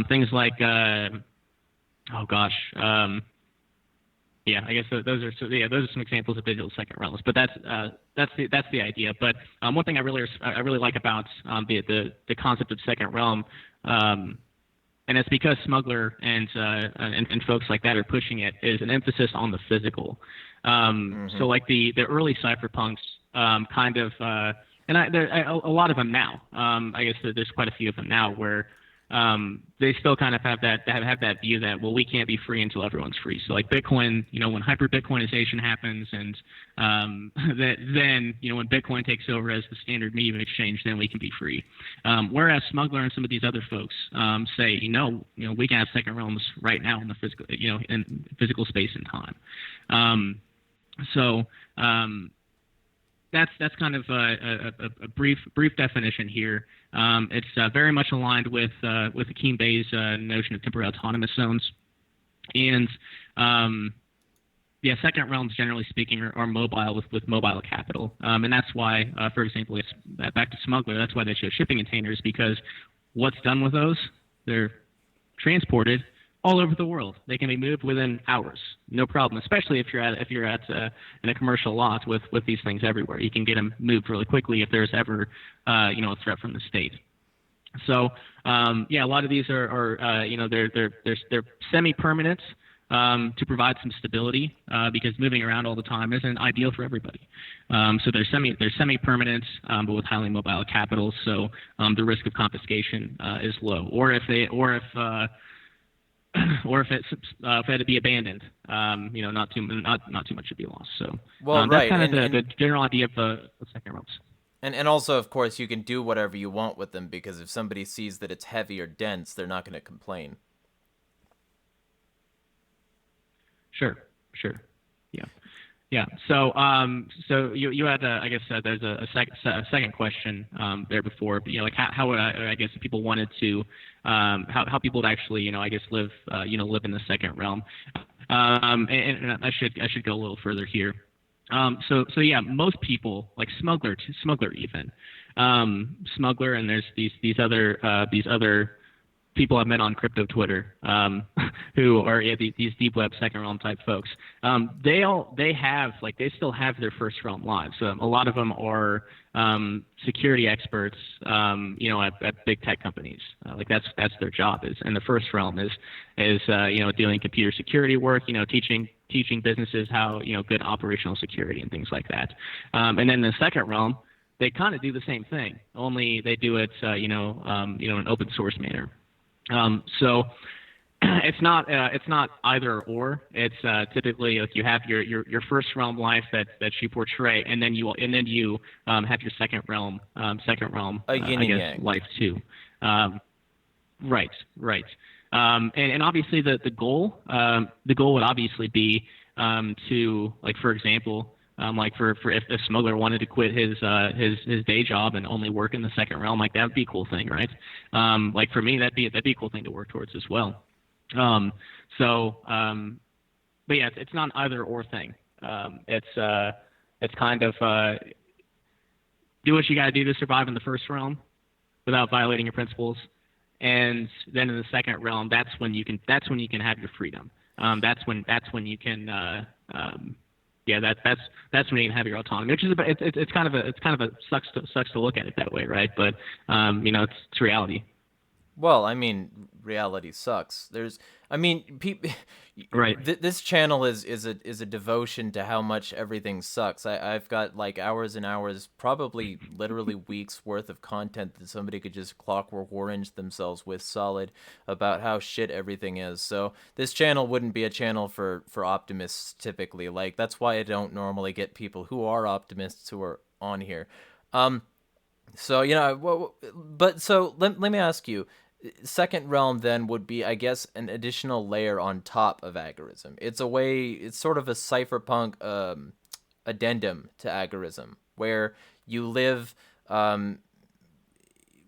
Things like I guess those are some examples of digital second realms. But that's the idea. But one thing I really like about the concept of second realm, and it's because Smuggler and folks like that are pushing it, is an emphasis on the physical. So like the early cypherpunks, a lot of them now. I guess there's quite a few of them now where they still kind of have that view that, well, we can't be free until everyone's free. So like Bitcoin, when hyper Bitcoinization happens, and then when Bitcoin takes over as the standard medium of exchange, then we can be free. Whereas Smuggler and some of these other folks say, we can have second realms right now in the physical, in physical space and time. That's kind of a brief definition here. It's very much aligned with Akeem Bey's notion of temporary autonomous zones, and second realms, generally speaking, are mobile with mobile capital, and that's why, for example, it's back to Smuggler. That's why they show shipping containers, because what's done with those? They're transported all over the world. They can be moved within hours, no problem. Especially if you're at in a commercial lot with these things everywhere, you can get them moved really quickly if there's ever a threat from the state. So a lot of these are they're semi-permanent to provide some stability, because moving around all the time isn't ideal for everybody. So they're semi-permanent, but with highly mobile capital. So the risk of confiscation is low, or if it had to be abandoned, not too much to be lost. So that's kind of the general idea of the second realms. And also, of course, you can do whatever you want with them, because if somebody sees that it's heavy or dense, they're not going to complain. Sure, yeah. So you had I guess there's a second question there before, but like how would I guess if people wanted to how people would actually I guess live in the second realm, and I should go a little further here. So most people, like Smuggler even, Smuggler, and there's these other people I've met on crypto Twitter, who are these deep web second realm type folks. They still have their first realm lives. A lot of them are security experts, at big tech companies. Like that's their job and the first realm is doing computer security work, teaching businesses how good operational security and things like that. And then the second realm, they kind of do the same thing, only they do it in an open source manner. So it's not either or. It's typically like you have your first realm life that you portray, and then you have your second realm A yin and yang. life too. Right. And obviously the goal would obviously be to, like, for example, like for if Smuggler wanted to quit his day job and only work in the second realm, like that would be a cool thing, right? Like for me, that'd be a cool thing to work towards as well. But yeah, it's not an either or thing. It's kind of do what you got to do to survive in the first realm without violating your principles, and then in the second realm, that's when you can have your freedom. That's when you can that's when you can have your autonomy, which is it's kind of a sucks to look at it that way, right? But it's reality. Well, I mean, reality sucks. I mean, Right. this channel is a devotion to how much everything sucks. I've got like hours and hours, probably literally weeks worth of content that somebody could just clockwork orange themselves with solid about how shit everything is. So this channel wouldn't be a channel for optimists typically. Like that's why I don't normally get people who are optimists who are on here. So but so let me ask you, second realm then would be, I guess, an additional layer on top of agorism. It's sort of a cypherpunk addendum to agorism, where you live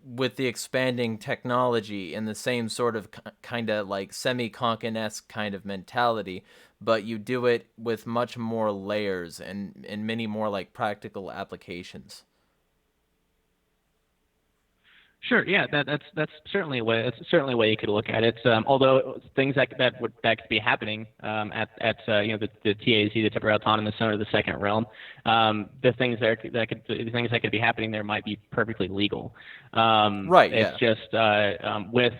with the expanding technology in the same sort of kind of like semi-Kankan-esque kind of mentality, but you do it with much more layers and many more like practical applications. Sure. Yeah, that's certainly a way. That's certainly a way you could look at it. Although things that could be happening at the TAZ, the temporary autonomous zone, or the second realm, the things that could be happening there might be perfectly legal. Right, It's yeah. just with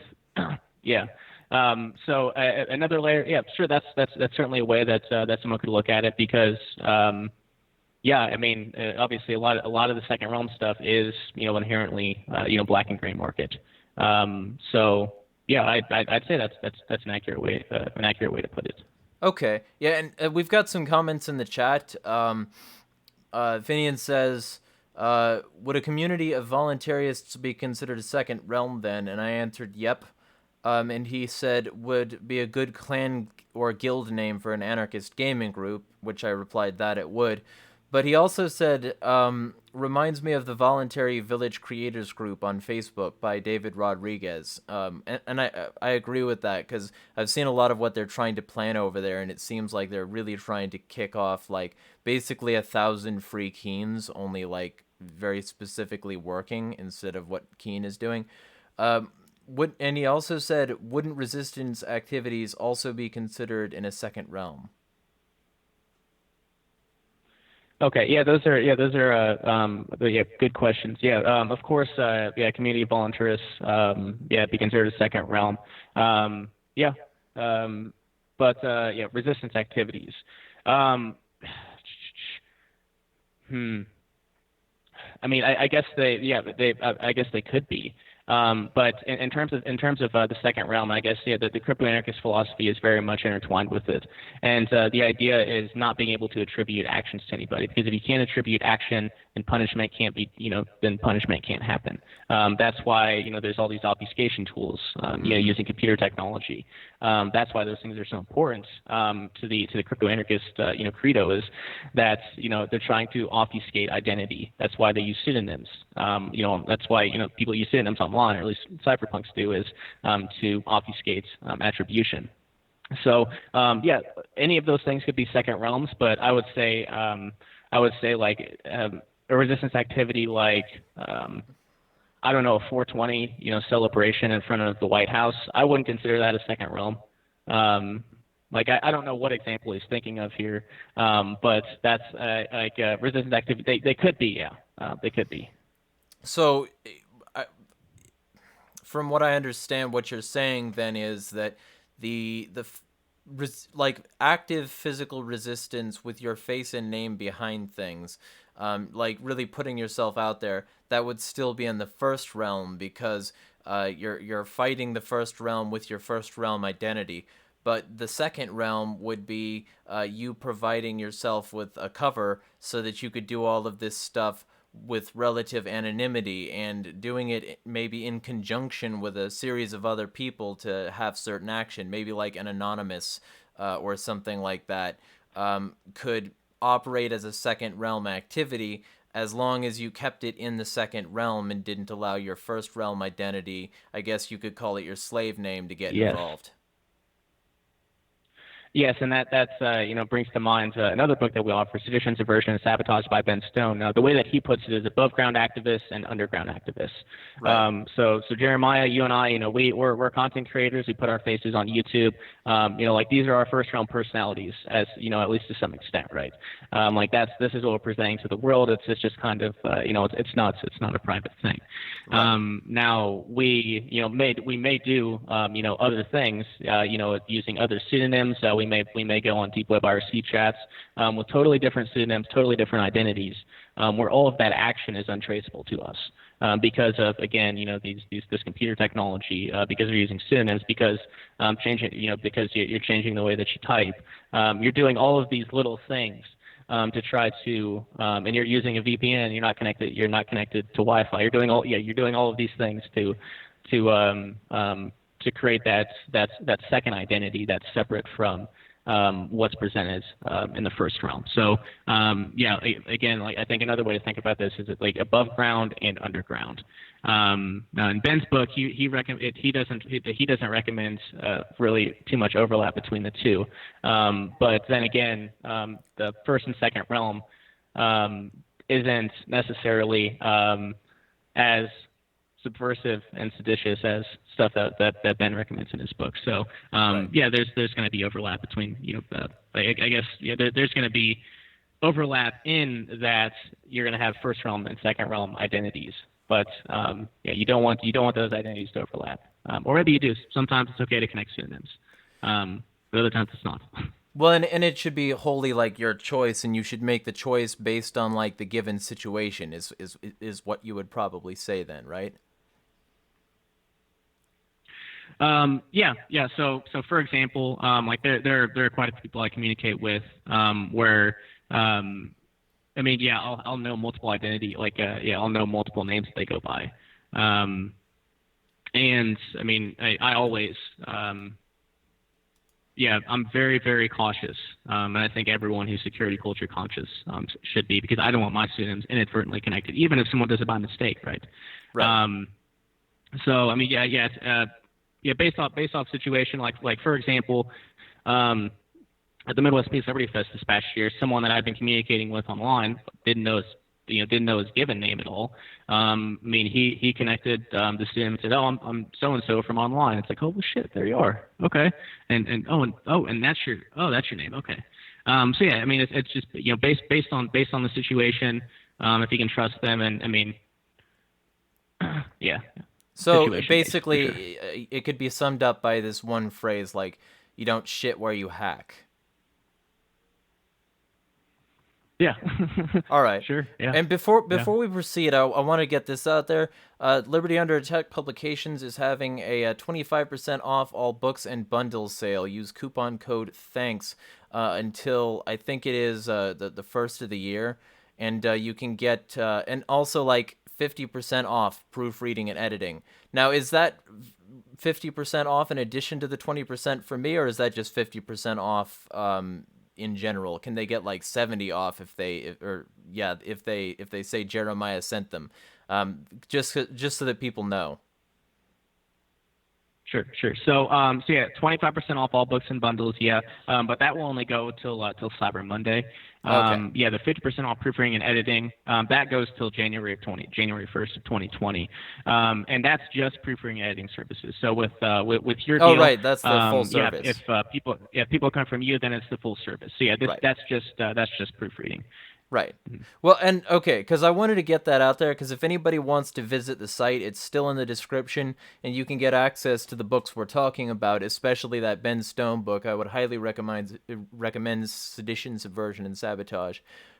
yeah. So another layer. Yeah, sure. That's certainly a way that someone could look at it because. Yeah, I mean, obviously, a lot of the second realm stuff is, inherently, black and gray market. So yeah, I'd say that's an accurate way to put it. Okay. Yeah, and we've got some comments in the chat. Finian says, would a community of voluntarists be considered a second realm then? And I answered, yep. And he said, would be a good clan or guild name for an anarchist gaming group, which I replied that it would. But he also said, reminds me of the Voluntary Village Creators Group on Facebook by David Rodriguez. And I agree with that because I've seen a lot of what they're trying to plan over there, and it seems like they're really trying to kick off like basically 1,000 free Keens, only like very specifically working instead of what Keen is doing. And he also said, wouldn't resistance activities also be considered in a second realm? Okay, good questions. Yeah, of course, community voluntarists, be considered a second realm. Yeah, but resistance activities. Um, I mean, I guess I guess they could be. But in terms of the second realm, I guess the crypto anarchist philosophy is very much intertwined with it, and the idea is not being able to attribute actions to anybody, because if you can't attribute action, then punishment can't be then punishment can't happen. That's why there's all these obfuscation tools, using computer technology. That's why those things are so important to the crypto anarchist credo, is that they're trying to obfuscate identity. That's why they use pseudonyms. That's why people use pseudonyms online, or at least cypherpunks do, is to obfuscate attribution. So any of those things could be second realms, but I would say like a resistance activity like I don't know, a 420 celebration in front of the White House. I wouldn't consider that a second realm. Like I don't know what example he's thinking of here, but that's like resistance activity. They could be, yeah, they could be. So, from what I understand, what you're saying then is that like active physical resistance with your face and name behind things, like really putting yourself out there, that would still be in the first realm because you're fighting the first realm with your first realm identity. But the second realm would be you providing yourself with a cover so that you could do all of this stuff with relative anonymity, and doing it maybe in conjunction with a series of other people to have certain action, maybe like an anonymous or something like that, could operate as a second realm activity as long as you kept it in the second realm and didn't allow your first realm identity, I guess you could call it your slave name, to get Yes. involved. Yes, and that's brings to mind another book that we offer, Sedition, Subversion, and Sabotage by Ben Stone. The way that he puts it is above ground activists and underground activists. Right. So Jeremiah, you and I, we're content creators. We put our faces on YouTube. Like these are our first round personalities, as at least to some extent, right? Like this is what we're presenting to the world. It's just kind of it's not a private thing. Right. Now we may do other things using other pseudonyms. We may go on deep web IRC chats with totally different pseudonyms, totally different identities, where all of that action is untraceable to us. Because of, again, this computer technology, because we're using pseudonyms, because because you're changing the way that you type, you're doing all of these little things to try to, and you're using a VPN. You're not connected to Wi-Fi. You're doing all of these things to create that second identity that's separate from what's presented in the first realm. So again, like I think another way to think about this is like above ground and underground. Now in Ben's book, he doesn't recommend really too much overlap between the two. But then again, the first and second realm isn't necessarily as subversive and seditious as stuff that Ben recommends in his book. So Right. there's going to be overlap between I guess there's going to be overlap in that you're going to have first realm and second realm identities, but you don't want those identities to overlap, or maybe you do. Sometimes it's okay to connect pseudonyms, but other times it's not. Well, and it should be wholly like your choice, and you should make the choice based on like the given situation. Is what you would probably say then, right? So for example, like there are quite a few people I communicate with, where I'll know multiple identity, I'll know multiple names that they go by, and I always, I'm very, very cautious, and I think everyone who's security culture conscious should be, because I don't want my pseudonyms inadvertently connected, even if someone does it by mistake, right? Right. So based off situation, like for example, at the Midwest Peace Liberty Fest this past year, someone that I've been communicating with online didn't know his given name at all. He connected the student and said, "Oh, I'm so and so from online." It's like, "Oh well, shit, there you are." Okay, and that's your name. Okay, it's just based on the situation, if you can trust them, and yeah. So Situation based, for basically, sure. it could be summed up by this one phrase like, "You don't shit where you hack." Yeah. All right. Sure. Yeah. And before Yeah. we proceed, I want to get this out there. Liberty Under Attack Publications is having a 25% off all books and bundles sale. Use coupon code THANKS until I think it is the first of the year, and you can get and also like 50% off proofreading and editing. Now, is that 50% off in addition to the 20% for me, or is that just 50% off in general? Can they get like 70 off if they say Jeremiah sent them? Just so that people know. Sure. So 25% off all books and bundles. Yeah. But that will only go till Cyber Monday. Okay. The 50% off proofreading and editing, that goes till January 1st of 2020. And that's just proofreading and editing services. So with your Oh, deal, right, that's the full service. if people come from you, then it's the full service. So Right. that's just proofreading. Right. Well, and okay, because I wanted to get that out there, because if anybody wants to visit the site, it's still in the description, and you can get access to the books we're talking about, especially that Ben Stone book. I would highly recommend Sedition, Subversion, and Sabotage.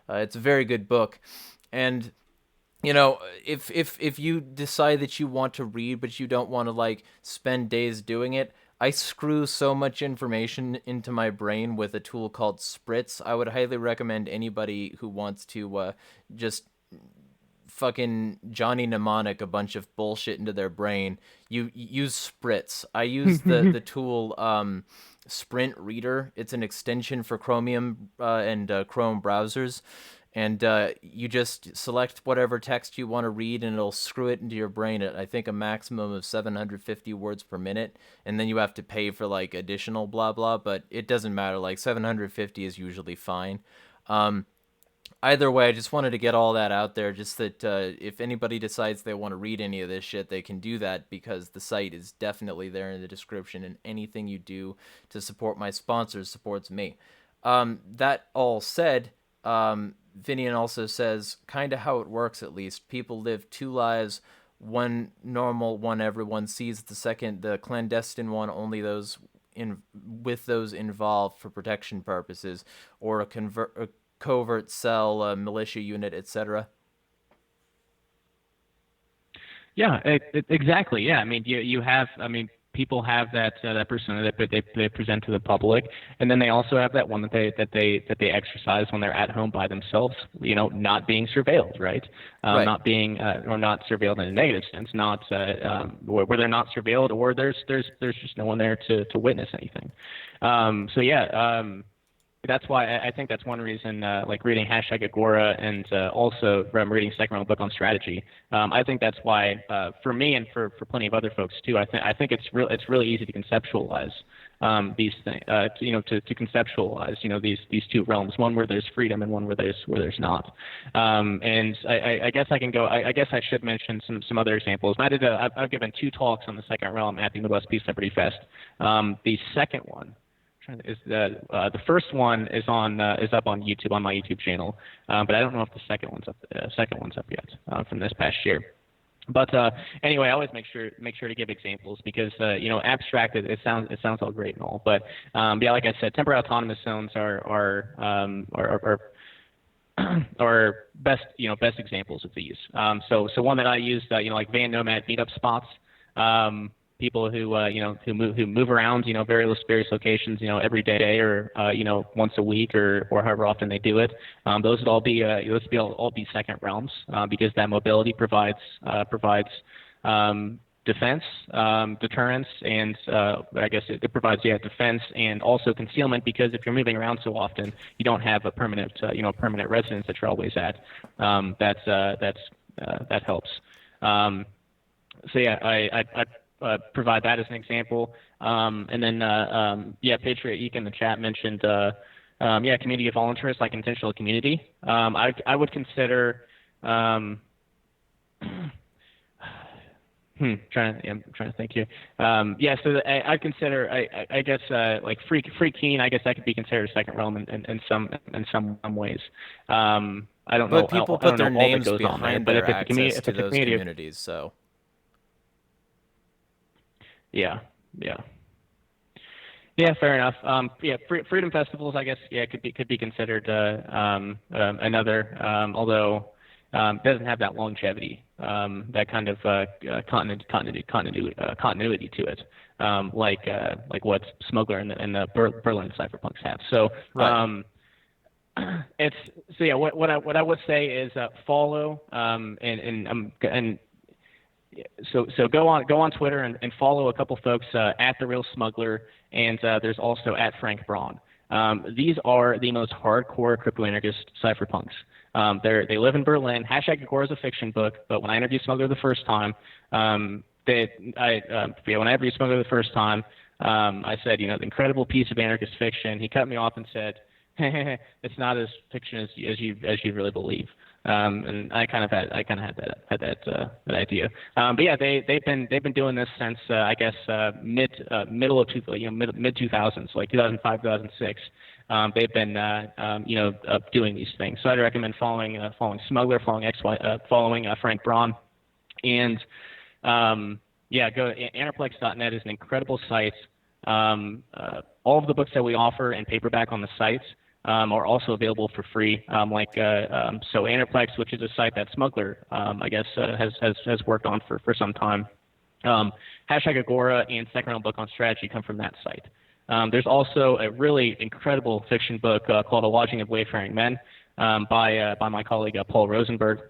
It's a very good book, and if you decide that you want to read but you don't want to like spend days doing it, I screw so much information into my brain with a tool called Spritz. I would highly recommend anybody who wants to just fucking Johnny mnemonic a bunch of bullshit into their brain. You use Spritz. I use the tool Sprint Reader. It's an extension for Chromium and Chrome browsers. And you just select whatever text you want to read, and it'll screw it into your brain at, I think, a maximum of 750 words per minute. And then you have to pay for, like, additional blah, blah. But it doesn't matter. Like, 750 is usually fine. Either way, I just wanted to get all that out there, just that if anybody decides they want to read any of this shit, they can do that, because the site is definitely there in the description, and anything you do to support my sponsors supports me. That all said, Vinian also says, kind of how it works at least. People live two lives, one normal one everyone sees, the clandestine one only those with those involved for protection purposes, or a covert cell, a militia unit, etc. Yeah, exactly. Yeah, I mean, you have, I mean, people have that that persona that they present to the public, and then they also have that one that they exercise when they're at home by themselves. You know, not being surveilled, right? Right. Not being or not surveilled in a negative sense, not where they're not surveilled, or there's just no one there to witness anything. So yeah. That's why I think that's one reason, like reading #Agora and also reading second round book on strategy. I think that's why, for me and for plenty of other folks too, I think it's really easy to conceptualize these things, to conceptualize, these two realms, one where there's freedom and one where there's not. And I guess I can go. I guess I should mention some other examples. I've given 2 talks on the second realm at the Midwest Peace Liberty Fest. The second one is the first one is up on YouTube, on my YouTube channel, but I don't know if the second one's up yet from this past year. But anyway, I always make sure to give examples because abstract it sounds all great and all, but yeah, like I said, temporary autonomous zones are best examples of these. So one that I used, like van nomad meetup spots. People who move around various locations every day or once a week or however often they do it. Those would all be second realms because that mobility provides defense, deterrence, and I guess it provides defense and also concealment, because if you're moving around so often, you don't have a permanent residence that you're always at. That helps. So yeah, I provide that as an example. And then, Patriot Eek in the chat mentioned, community of volunteers, like intentional community. I would consider, I'm trying to think here. So I'd consider, I guess, like free keen. I guess that could be considered a second realm in some ways. I don't know. But people put their names behind their access to those communities, so. Yeah, fair enough. Freedom festivals, I guess, could be considered another, although it doesn't have that longevity, that kind of continuity to it, like what Smuggler and the Berlin cypherpunks have. So right. What I would say is follow So go on Twitter and follow a couple folks at The Real Smuggler, and there's also at Frank Braun. These are the most hardcore crypto-anarchist cypherpunks. They live in Berlin. #Agora is a fiction book, but when I interviewed Smuggler the first time, I said, the incredible piece of anarchist fiction. He cut me off and said, it's not as fiction as you really believe. And I kind of had that idea. But yeah, they've been doing this since I guess mid 2000s, like 2005, 2006. They've been doing these things. So I'd recommend following Smuggler, following Frank Braun, and go to anarplex.net is an incredible site. All of the books that we offer in paperback on the site are also available for free. So Anarplex, which is a site that Smuggler, I guess, has worked on for some time. #Agora and Second Round Book on Strategy come from that site. There's also a really incredible fiction book called A Lodging of Wayfaring Men by my colleague Paul Rosenberg.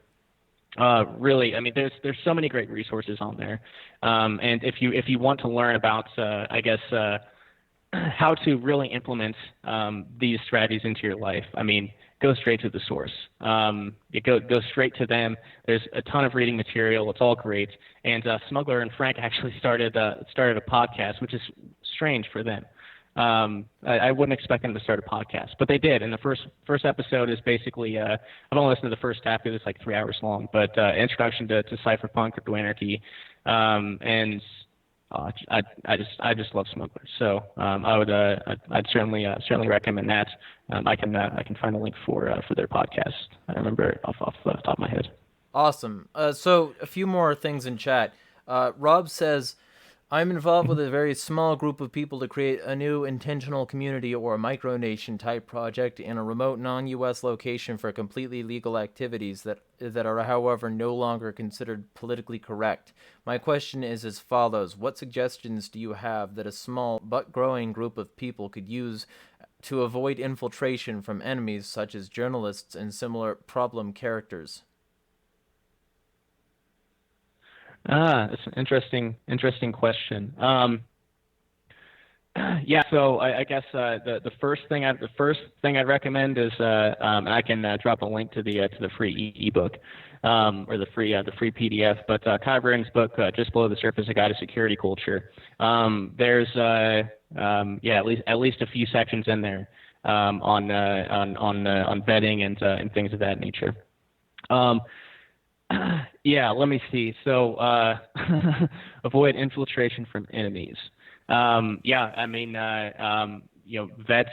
Really, I mean, there's so many great resources on there. And if you want to learn about, how to really implement these strategies into your life, I mean, go straight to the source. Go straight to them. There's a ton of reading material. It's all great. And Smuggler and Frank actually started a podcast, which is strange for them. I wouldn't expect them to start a podcast, but they did. And the first episode is basically I've only listened to the first half because it's like 3 hours long, but introduction to cypherpunk, crypto anarchy, and I just love Smuggler. So I'd certainly recommend that. I can find a link for their podcast. I remember it off the top of my head. Awesome. So a few more things in chat. Rob says, I'm involved with a very small group of people to create a new intentional community or micronation type project in a remote non-US location for completely legal activities that are however no longer considered politically correct. My question is as follows: what suggestions do you have that a small but growing group of people could use to avoid infiltration from enemies such as journalists and similar problem characters? That's an interesting question. Yeah, so I guess the first thing I'd recommend is I can drop a link to the free ebook or the free PDF. But Kai Burton's book, Just Below the Surface: A Guide to Security Culture. There's yeah, at least a few sections in there on vetting and things of that nature. Yeah, let me see. So, avoid infiltration from enemies. Yeah, I mean, vet,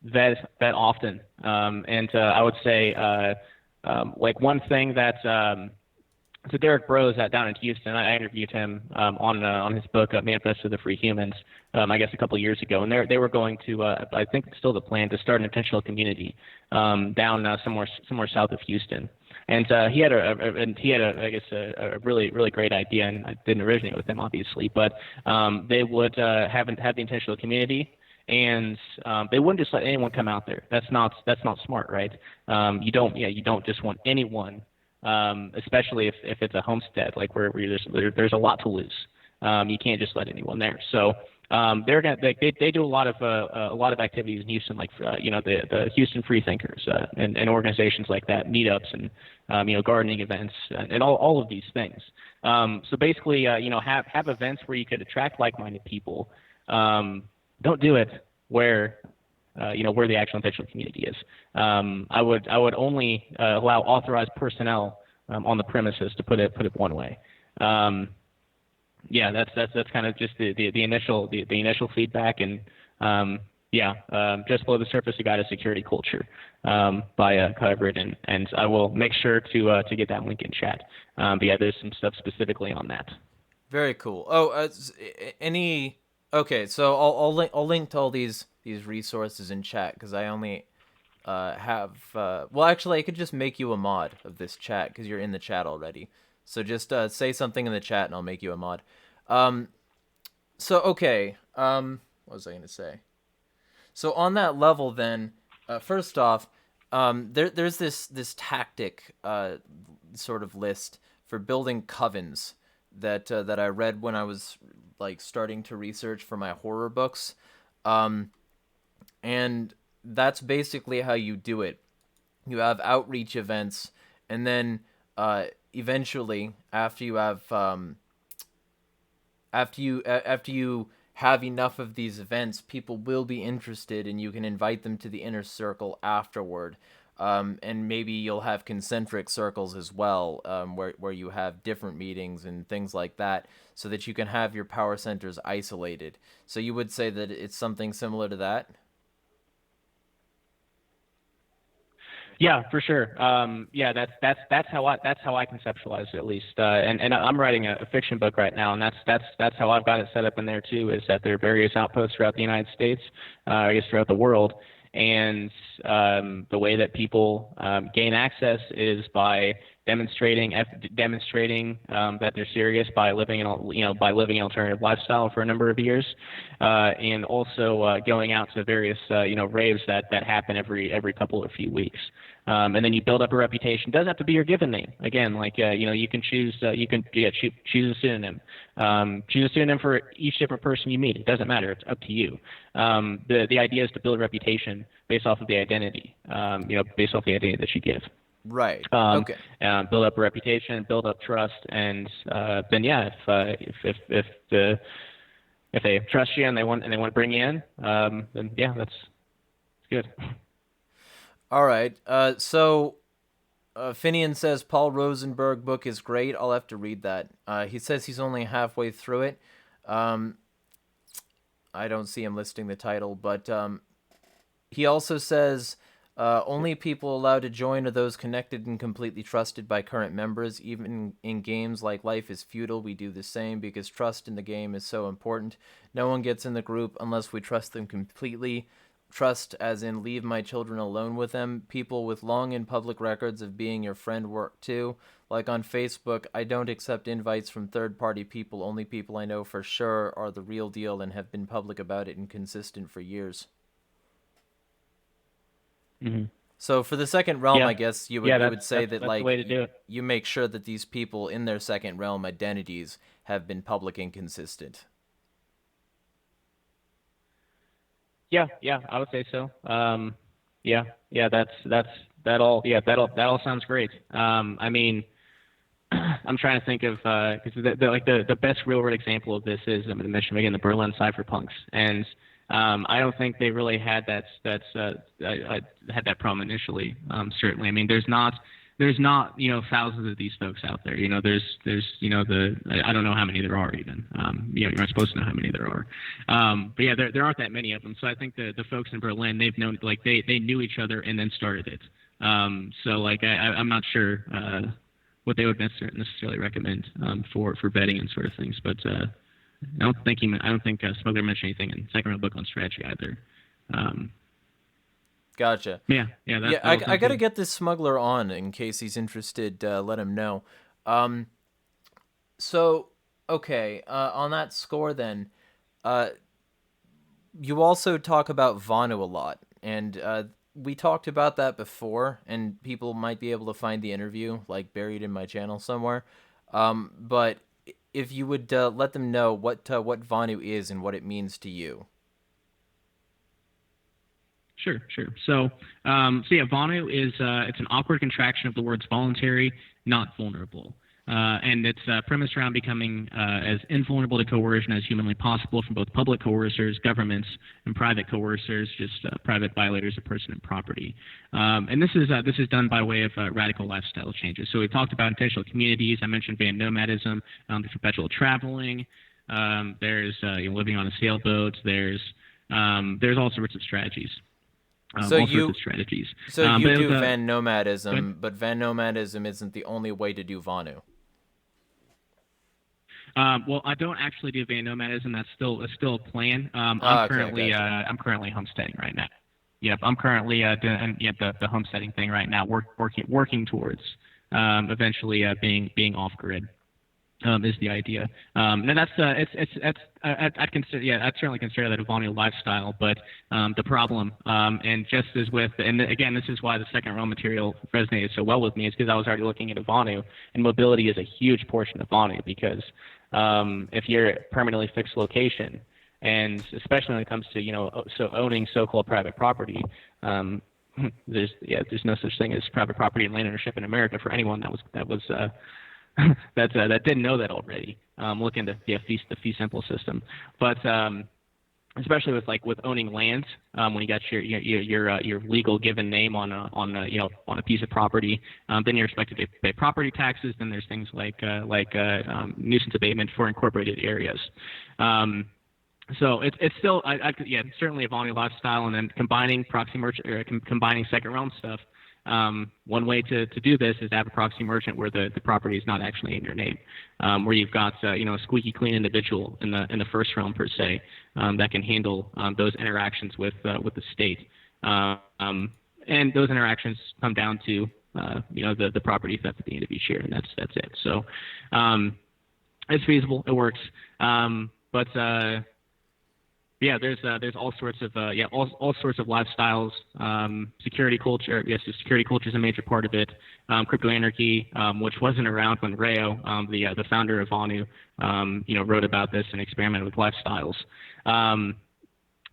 vet often. And I would say, like one thing that, so Derek Bros down in Houston, I interviewed him on his book, Manifesto of the Free Humans, I guess a couple of years ago, and they were going to, I think it's still the plan to start an intentional community down somewhere south of Houston. And he had I guess a really great idea, and I didn't originate with him obviously, but they would have the intentional community, and they wouldn't just let anyone come out there. That's not smart, right? You don't just want anyone, especially if it's a homestead, like where there's a lot to lose. You can't just let anyone there. So they do a lot of activities in Houston, like the Houston Free Thinkers and organizations like that, meetups and gardening events and all of these things. So basically, have events where you could attract like-minded people. Don't do it where where the actual intentional community is. I would only allow authorized personnel on the premises, to put it one way. Yeah, that's kind of just the initial feedback, and Just Below the Surface: A Guide to Security Culture by Kai Burton, and I will make sure to get that link in chat. But yeah, there's some stuff specifically on that. Very cool. Oh, any? Okay, so I'll link to all these resources in chat because I only have. Well, actually, I could just make you a mod of this chat because you're in the chat already. So just say something in the chat and I'll make you a mod. So okay. What was I gonna say? So on that level, then, first off, there's this tactic sort of list for building covens that I read when I was like starting to research for my horror books, and that's basically how you do it. You have outreach events, and then eventually, after you have after you have enough of these events, people will be interested, and you can invite them to the inner circle afterward. And maybe you'll have concentric circles as well, where you have different meetings and things like that, so that you can have your power centers isolated. So you would say that it's something similar to that? Yeah, for sure. Yeah, that's how I conceptualize it, at least. And I'm writing a fiction book right now, and that's how I've got it set up in there too. Is that there are various outposts throughout the United States, I guess throughout the world, and the way that people gain access is by demonstrating that they're serious by living an alternative lifestyle for a number of years, and also going out to various raves that happen every couple or few weeks. And then you build up a reputation. It doesn't have to be your given name. Again, like you can choose choose a pseudonym. Choose a pseudonym for each different person you meet. It doesn't matter. It's up to you. The idea is to build a reputation based off of the identity. Based off the identity that you give. Right. Okay. Build up a reputation, build up trust, and then yeah, if they trust you and they want to bring you in, then yeah, that's good. All right. So Finian says Paul Rosenberg book is great. I'll have to read that. He says he's only halfway through it. I don't see him listing the title, but he also says Only people allowed to join are those connected and completely trusted by current members. Even in games like Life is Feudal, we do the same because trust in the game is so important. No one gets in the group unless we trust them completely. Trust as in leave my children alone with them. People with long and public records of being your friend work too. Like on Facebook, I don't accept invites from third-party people. Only people I know for sure are the real deal and have been public about it and consistent for years. Hmm. So for the second realm, Yeah. I guess you Yeah, would say that that's the like way to do it. you make sure that these people in their second realm identities have been public and consistent. Yeah, yeah, I would say so. Yeah, yeah, that all sounds great. I mean, I'm trying to think of because the best real world example of this is I'm going to mention again the Berlin cypherpunks, and I don't think they really had had that problem initially. Certainly, I mean, there's not thousands of these folks out there. There's I don't know how many there are even. You're not supposed to know how many there are. But yeah, there aren't that many of them. So I think the folks in Berlin, they've known, like they knew each other and then started it. So like I'm not sure what they would necessarily recommend for betting and sort of things. But I don't think Smuggler mentioned anything in second round book on strategy either. Gotcha. Yeah, Yeah, I gotta get this smuggler on in case he's interested. Let him know. Um, so okay, on that score then, uh, you also talk about Vanu a lot, and we talked about that before, and people might be able to find the interview like buried in my channel somewhere. But if you would let them know what Vanu is and what it means to you. Sure. So yeah, Vonu is it's an awkward contraction of the words voluntary, not vulnerable. And it's premised around becoming as invulnerable to coercion as humanly possible from both public coercers, governments, and private coercers, just private violators of person and property. And this is done by way of radical lifestyle changes. So we talked about intentional communities. I mentioned van nomadism, the perpetual traveling. There's living on a sailboat. There's all sorts of strategies. All sorts of strategies. So you do van nomadism, but van nomadism isn't the only way to do Vanu. Well, I don't actually do van nomadism. That's still a plan. I'm currently homesteading right now. Yep, I'm currently doing the homesteading thing right now. Working towards eventually being off grid. Is the idea, and that's I'd certainly consider that a Vanu lifestyle. But the problem, and just as with, and again, this is why the second realm material resonated so well with me, is because I was already looking at a Vanu, and mobility is a huge portion of Vanu because if you're a permanently fixed location, and especially when it comes to owning so-called private property. There's no such thing as private property and land ownership in America for anyone that was that didn't know that already. Look into the fee simple system, but especially with owning land, when you got your legal given name on a piece of property, then you're expected to pay property taxes. Then there's things like nuisance abatement for incorporated areas. So it's still certainly a Vanu lifestyle, and then combining proxy merchant combining second realm stuff. One way to do this is to have a proxy merchant where the property is not actually in your name, where you've got a squeaky clean individual in the first realm per se that can handle those interactions with the state, and those interactions come down to the property theft at the end of each year, and that's it. So it's feasible, it works, but there's all sorts of all sorts of lifestyles. Security culture, yes, security culture is a major part of it. Crypto anarchy, which wasn't around when Rayo, the founder of Vanu, wrote about this and experimented with lifestyles.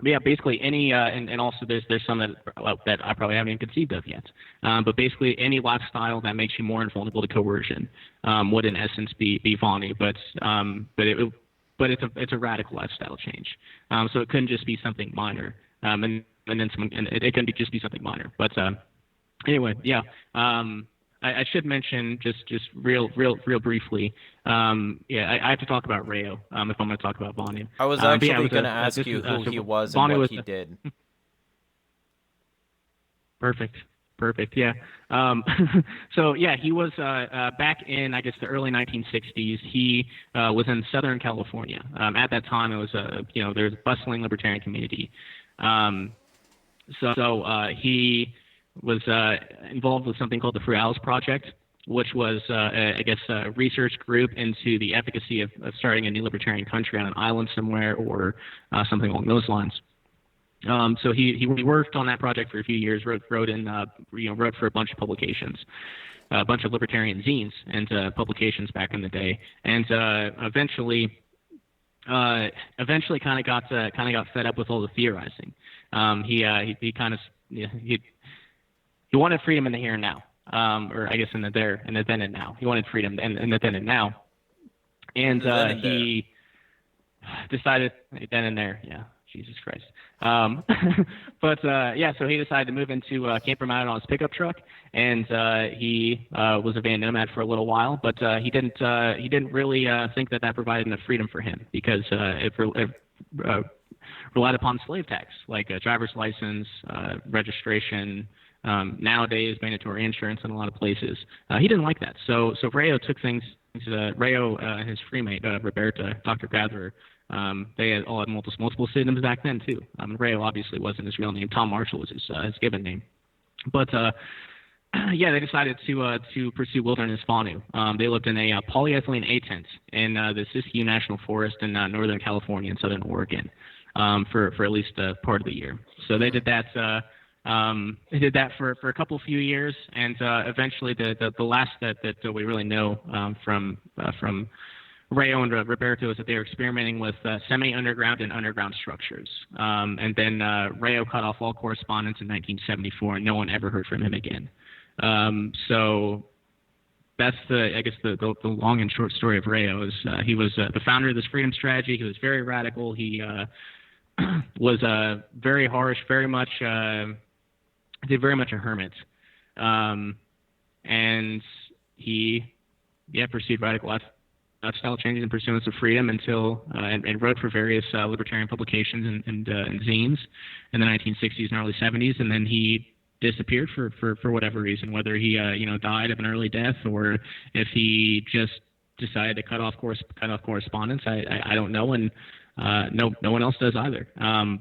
Basically any and also there's some that I probably haven't even conceived of yet. But basically any lifestyle that makes you more invulnerable to coercion would in essence be Vanu, but it's a radical lifestyle change. So it couldn't just be something minor, and it couldn't just be something minor. But anyway, yeah. I should mention just real briefly. I have to talk about Rayo if I'm going to talk about Vanu. I was actually going to ask you who he was and what he did. Perfect. Yeah. So yeah, he was back in, I guess, the early 1960s. He was in Southern California. At that time, it was there's a bustling libertarian community. So he was involved with something called the Free Isles Project, which was, I guess, a research group into the efficacy of starting a new libertarian country on an island somewhere or something along those lines. So he worked on that project for a few years, wrote for a bunch of publications, a bunch of libertarian zines and publications back in the day, and eventually kind of got fed up with all the theorizing. He kind of he wanted freedom in the here and now, or I guess in the there and the then and now. He wanted freedom in the then and now, and he decided then and there. Yeah. Jesus Christ. But so he decided to move into camper mounted on his pickup truck, and he was a van nomad for a little while, but he didn't really think that provided enough freedom for him, because it relied upon slave tax, like a driver's license, registration, nowadays mandatory insurance in a lot of places. He didn't like that. So Rayo took things. Rayo and his freemate, Roberta, Dr. Gatherer, they all had multiple pseudonyms back then too. Rayo obviously wasn't his real name. Tom Marshall was his given name. But they decided to pursue wilderness faunu. They lived in a polyethylene A tent in the Siskiyou National Forest in Northern California and Southern Oregon for at least part of the year. So they did that. They did that for a few years, and eventually the last that we really know from Rayo and Roberto is that they were experimenting with semi-underground and underground structures. And then Rayo cut off all correspondence in 1974, and no one ever heard from him again. So that's the long and short story of Rayo. Is he was the founder of this freedom strategy. He was very radical. He was very harsh, very much a hermit, and he pursued radical lifestyle changes in pursuance of freedom until and wrote for various libertarian publications and zines in the 1960s and early 70s, and then he disappeared for whatever reason, whether he died of an early death or if he just decided to cut off correspondence. I don't know, and no one else does either.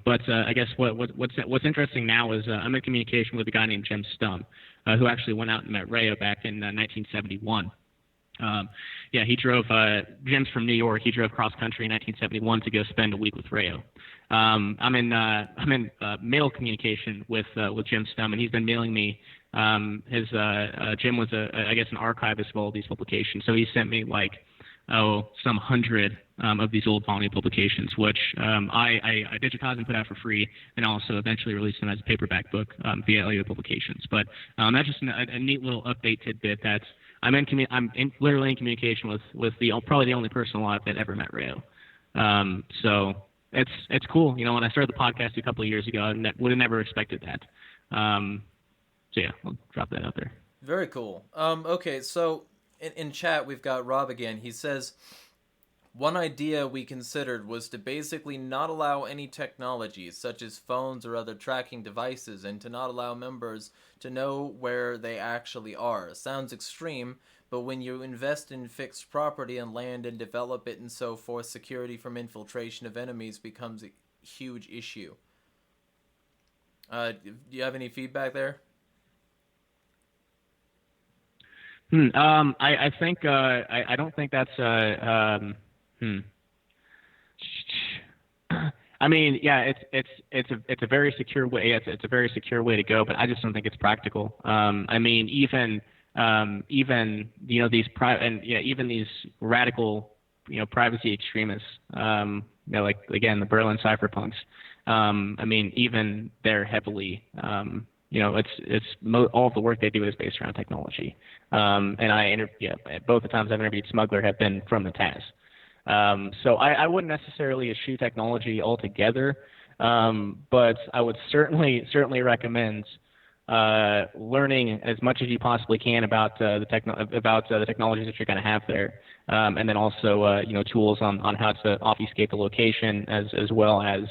But I guess what's interesting now is I'm in communication with a guy named Jim Stum, who actually went out and met Rayo back in 1971. He drove. Jim's from New York. He drove cross country in 1971 to go spend a week with Rayo. I'm in mail communication with Jim Stum, and he's been mailing me. Jim was an archivist of all these publications, so he sent me some 100 of these old volume publications, which I digitized and put out for free, and also eventually released them as a paperback book via LibertyUnderAttack Publications. But that's just a neat little update tidbit. That's I'm literally in communication with probably the only person alive that ever met Rayo. So it's cool. When I started the podcast a couple of years ago, I would have never expected that. So yeah, I'll drop that out there. Very cool. Okay, so in chat we've got Rob again. He says, one idea we considered was to basically not allow any technologies such as phones or other tracking devices, and to not allow members to know where they actually are. Sounds extreme, but when you invest in fixed property and land and develop it and so forth, security from infiltration of enemies becomes a huge issue. Do you have any feedback there? I think I don't think that's I mean, yeah, it's a very secure way. It's a very secure way to go, but I just don't think it's practical. I mean, even these even these radical privacy extremists, like again the Berlin cypherpunks. I mean, even they're heavily all of the work they do is based around technology. And both the times I've interviewed Smuggler have been from the TAS. So I wouldn't necessarily eschew technology altogether, but I would certainly recommend learning as much as you possibly can about the technologies that you're going to have there, and then also tools on how to obfuscate the location as well as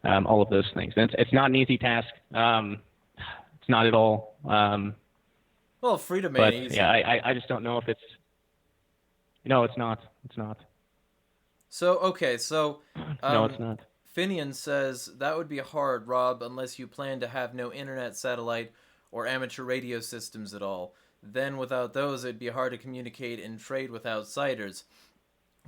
all of those things. And it's not an easy task. It's not at all. Well, freedom But ain't easy. yeah, I just don't know if it's. No, it's not. It's not. So okay, so No, it's not. Finian says that would be hard, Rob, unless you plan to have no internet, satellite, or amateur radio systems at all. Then without those, it'd be hard to communicate and trade with outsiders.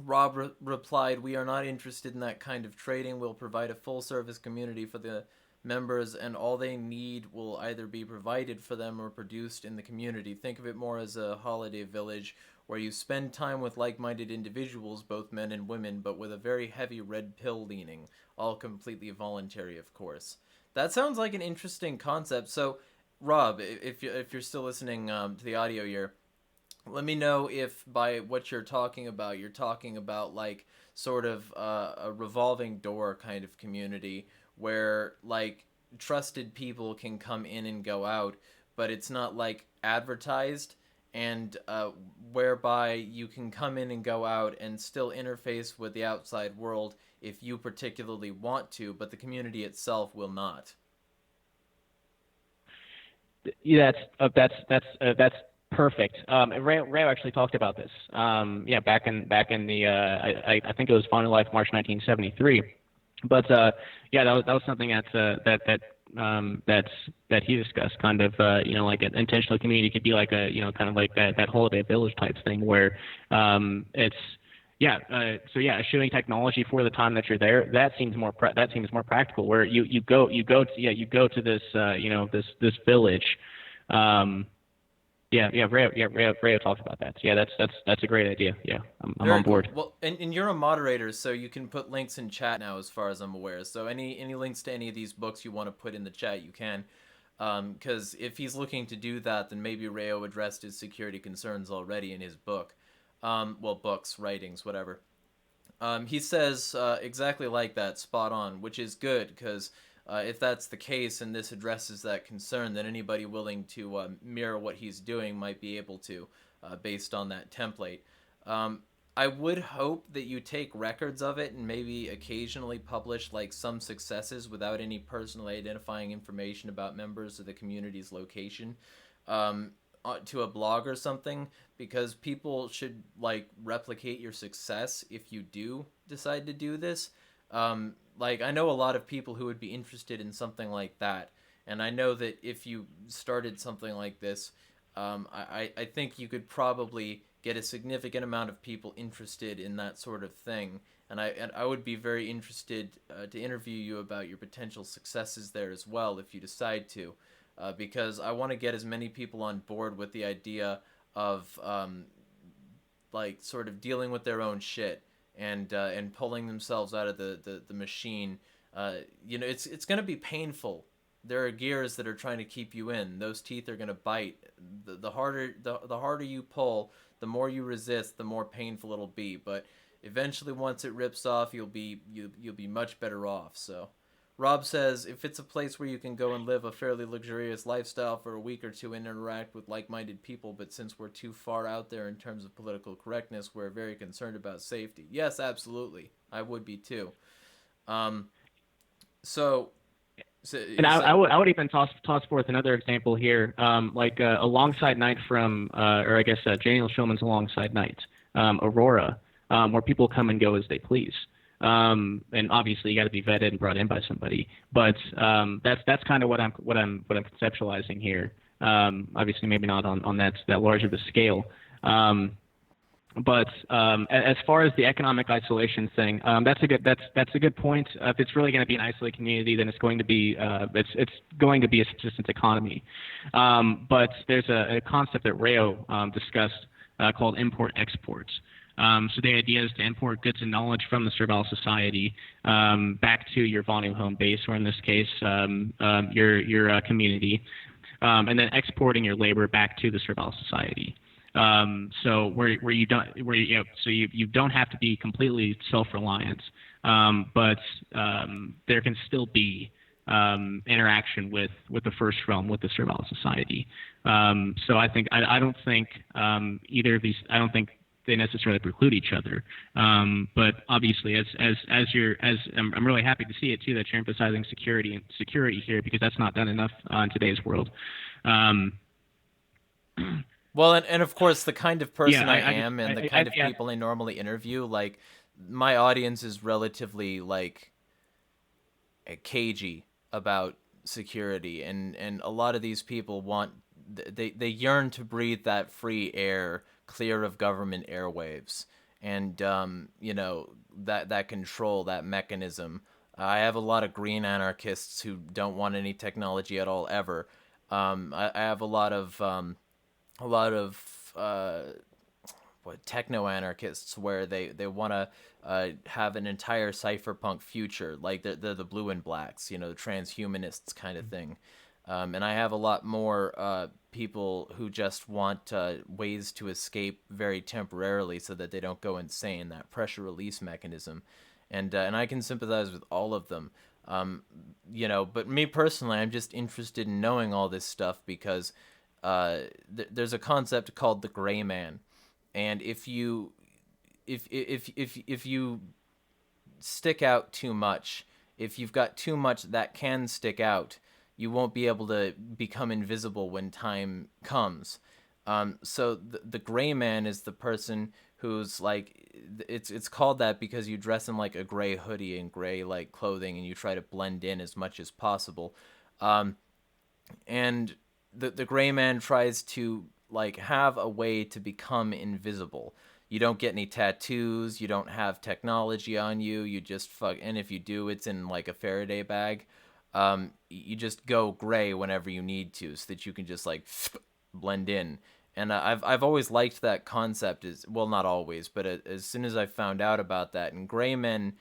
Rob replied, "We are not interested in that kind of trading. We'll provide a full-service community for the members, and all they need will either be provided for them or produced in the community. Think of it more as a holiday village where you spend time with like-minded individuals, both men and women, but with a very heavy red pill leaning, all completely voluntary, of course." That sounds like an interesting concept. So, Rob, if you're still listening to the audio here, let me know if by what you're talking about like sort of a revolving door kind of community where like trusted people can come in and go out, but it's not like advertised, and whereby you can come in and go out and still interface with the outside world if you particularly want to, but the community itself will not. Yeah, that's perfect. Ray actually talked about this. Yeah, back in the I think it was Fun Life March 1973. But yeah, that was something that he discussed. Kind of like an intentional community could be like a kind of like that holiday village type thing where it's. Yeah. So yeah, eschewing technology for the time that you're there, that seems more practical. Where you go to this this village. Ray talked about that. Yeah, that's a great idea. Yeah, I'm Very on board. cool. Well, and you're a moderator, so you can put links in chat now, as far as I'm aware. So any links to any of these books you want to put in the chat, you can. Because if he's looking to do that, then maybe Rayo addressed his security concerns already in his book. Well, books, writings, whatever. He says exactly like that, spot on, which is good, because if that's the case and this addresses that concern, then anybody willing to mirror what he's doing might be able to, based on that template. I would hope that you take records of it and maybe occasionally publish like some successes without any personally identifying information about members of the community's location. To a blog or something, because people should like replicate your success if you do decide to do this. Like I know a lot of people who would be interested in something like that, and I know that if you started something like this, I think you could probably get a significant amount of people interested in that sort of thing, and I would be very interested to interview you about your potential successes there as well if you decide to. Because I want to get as many people on board with the idea of like sort of dealing with their own shit and pulling themselves out of the machine. It's going to be painful. There are gears that are trying to keep you in. Those teeth are going to bite. The harder you pull, the more you resist, the more painful it'll be. But eventually, once it rips off, you'll be much better off. So. Rob says, if it's a place where you can go and live a fairly luxurious lifestyle for a week or two and interact with like-minded people, but since we're too far out there in terms of political correctness, we're very concerned about safety. Yes, absolutely. I would be too. And I would even toss forth another example here, like Alongside Night from, or I guess Daniel Schulman's Alongside Night, Aurora, where people come and go as they please. And obviously you got to be vetted and brought in by somebody, but that's kind of what I'm conceptualizing here. Obviously maybe not on that large of a scale. But as far as the economic isolation thing, that's a good point. If it's really going to be an isolated community, then it's going to be it's going to be a subsistence economy. But there's a concept that Rayo discussed called import-export. So the idea is to import goods and knowledge from the servile society back to your Vanu home base, or in this case, your community, and then exporting your labor back to the servile society. So where you don't have to be completely self-reliant, but there can still be interaction with the first realm, with the servile society. So I don't think either of these. I don't think they necessarily preclude each other. But obviously, as I'm really happy to see it too that you're emphasizing security here, because that's not done enough in today's world. Well, and of course, the kind of person I am and the kind of yeah. people I normally interview, like, my audience is relatively, like, cagey about security, and a lot of these people want, they yearn to breathe that free air clear of government airwaves, and you know, that control, that mechanism. I have a lot of green anarchists who don't want any technology at all ever. I have a lot of techno anarchists where they want to have an entire cypherpunk future, like the blue and blacks, you know, the transhumanists kind of thing. And I have a lot more people who just want ways to escape very temporarily so that they don't go insane, that pressure release mechanism. And I can sympathize with all of them. You know, but me personally, I'm just interested in knowing all this stuff because there's a concept called the gray man. And if you stick out too much, if you've got too much that can stick out, you won't be able to become invisible when time comes. So the gray man is the person who's like, it's called that because you dress in like a gray hoodie and gray like clothing, and you try to blend in as much as possible. And the gray man tries to like have a way to become invisible. You don't get any tattoos, you don't have technology on you, you just and if you do, it's in like a Faraday bag. You just go gray whenever you need to, so that you can just like blend in. And I've always liked that concept. Is well, not always, but as soon as I found out about that, and gray men,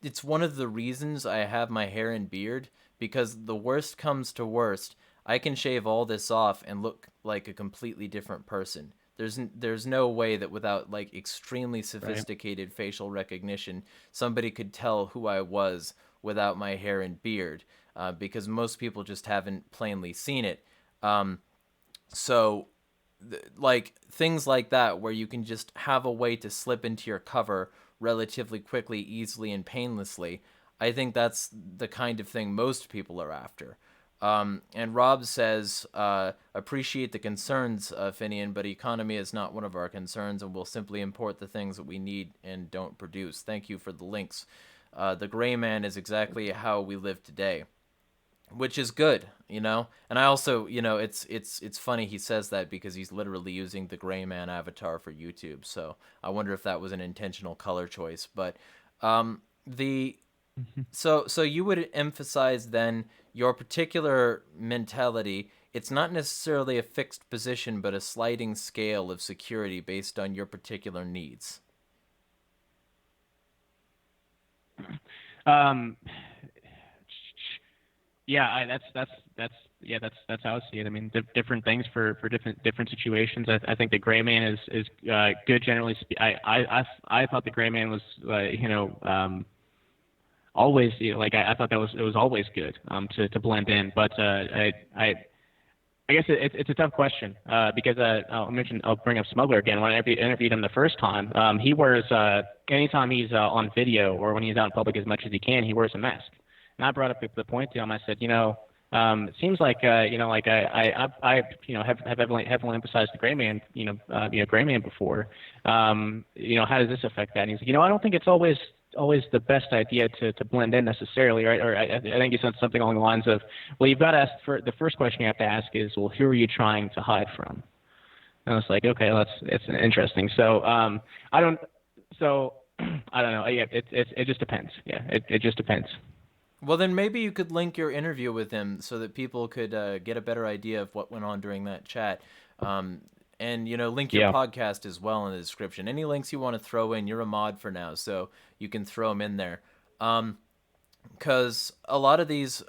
it's one of the reasons I have my hair and beard, because the worst comes to worst, I can shave all this off and look like a completely different person. There's no way that without like extremely sophisticated facial recognition, somebody could tell who I was without my hair and beard, because most people just haven't plainly seen it. So, like things like that, where you can just have a way to slip into your cover relatively quickly, easily, and painlessly, I think that's the kind of thing most people are after. And Rob says, appreciate the concerns, Finian, but economy is not one of our concerns, and we'll simply import the things that we need and don't produce. Thank you for the links. The gray man is exactly how we live today, which is good, you know? And I also, you know, it's funny he says that because he's literally using the gray man avatar for YouTube. So I wonder if that was an intentional color choice. But the so you would emphasize then your particular mentality. It's not necessarily a fixed position, but a sliding scale of security based on your particular needs. Yeah, that's how I see it. I mean, different things for different situations. I think the gray man is good generally. I thought the gray man was always, you know, like I thought it was always good to blend in. But I guess it's a tough question because I'll bring up Smuggler again. When I interviewed him the first time, he wears anytime he's on video or when he's out in public as much as he can, he wears a mask. And I brought up the point to him. I said, it seems like like I have heavily emphasized the gray man, gray man before. How does this affect that? And he's like, I don't think it's always the best idea to blend in necessarily, right? Or I think he said something along the lines of, well, you've got to ask the first question you have to ask is, well, who are you trying to hide from? And I was like, okay, well, it's interesting. So I don't know. Yeah, it just depends. Yeah, it just depends. Well, then maybe you could link your interview with him so that people could get a better idea of what went on during that chat. And, link your podcast as well in the description. Any links you want to throw in, you're a mod for now, so you can throw them in there. Because a lot of this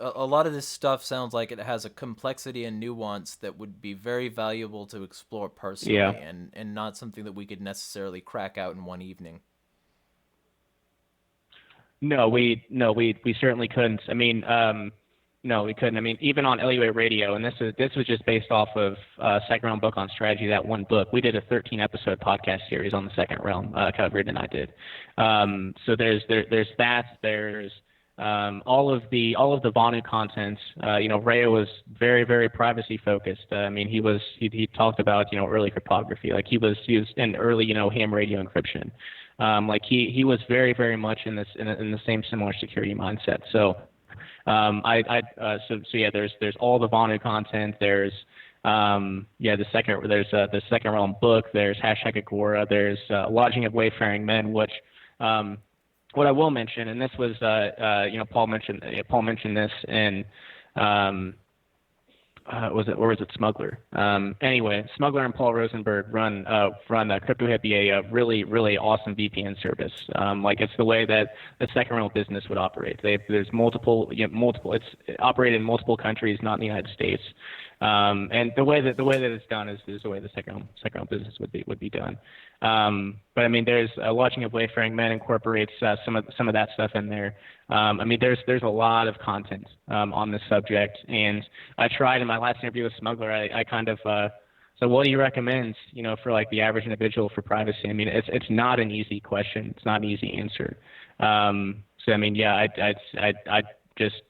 stuff sounds like it has a complexity and nuance that would be very valuable to explore personally, and not something that we could necessarily crack out in one evening. No, we certainly couldn't. I mean, No, we couldn't. I mean, even on LUA Radio, and this was just based off of Second Realm book on strategy. That one book, we did a 13 episode podcast series on the Second Realm. Covered, and I did. So there's that. There's all of the Vonu content. Raya was very, very privacy focused. I mean, he talked about early cryptography. Like he was in early ham radio encryption. Like he was very, very much in the same similar security mindset. So. So yeah, there's all the Vonu content. There's the second realm book. There's hashtag Agora. There's lodging of wayfaring men, which what I will mention, and this was Paul mentioned this in was it Smuggler? Anyway, Smuggler and Paul Rosenberg run Crypto Hippie, a really, really awesome VPN service. Like it's the way that the second realm business would operate. There's multiple. It's operated in multiple countries, not in the United States. And the way that it's done is the way the second realm business would be done. But I mean, there's Lodging of Wayfaring Men incorporates some of that stuff in there. I mean, there's a lot of content on this subject, and I tried in my last interview with Smuggler. I kind of so what do you recommend, for like the average individual for privacy? I mean, it's not an easy question. It's not an easy answer. So I mean, yeah, I just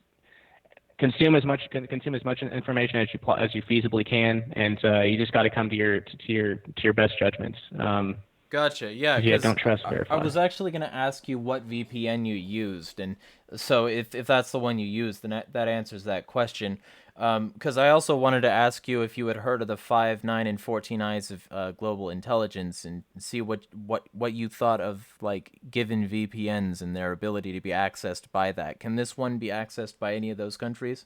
consume as much information as you feasibly can, and you just got to come to your best judgments. Gotcha. Yeah. Yeah, don't trust verify. I was actually going to ask you what VPN you used, and so if that's the one you used, then that answers that question. Because I also wanted to ask you if you had heard of the 5, 9, and 14 eyes of global intelligence, and see what you thought of like given VPNs and their ability to be accessed by that. Can this one be accessed by any of those countries?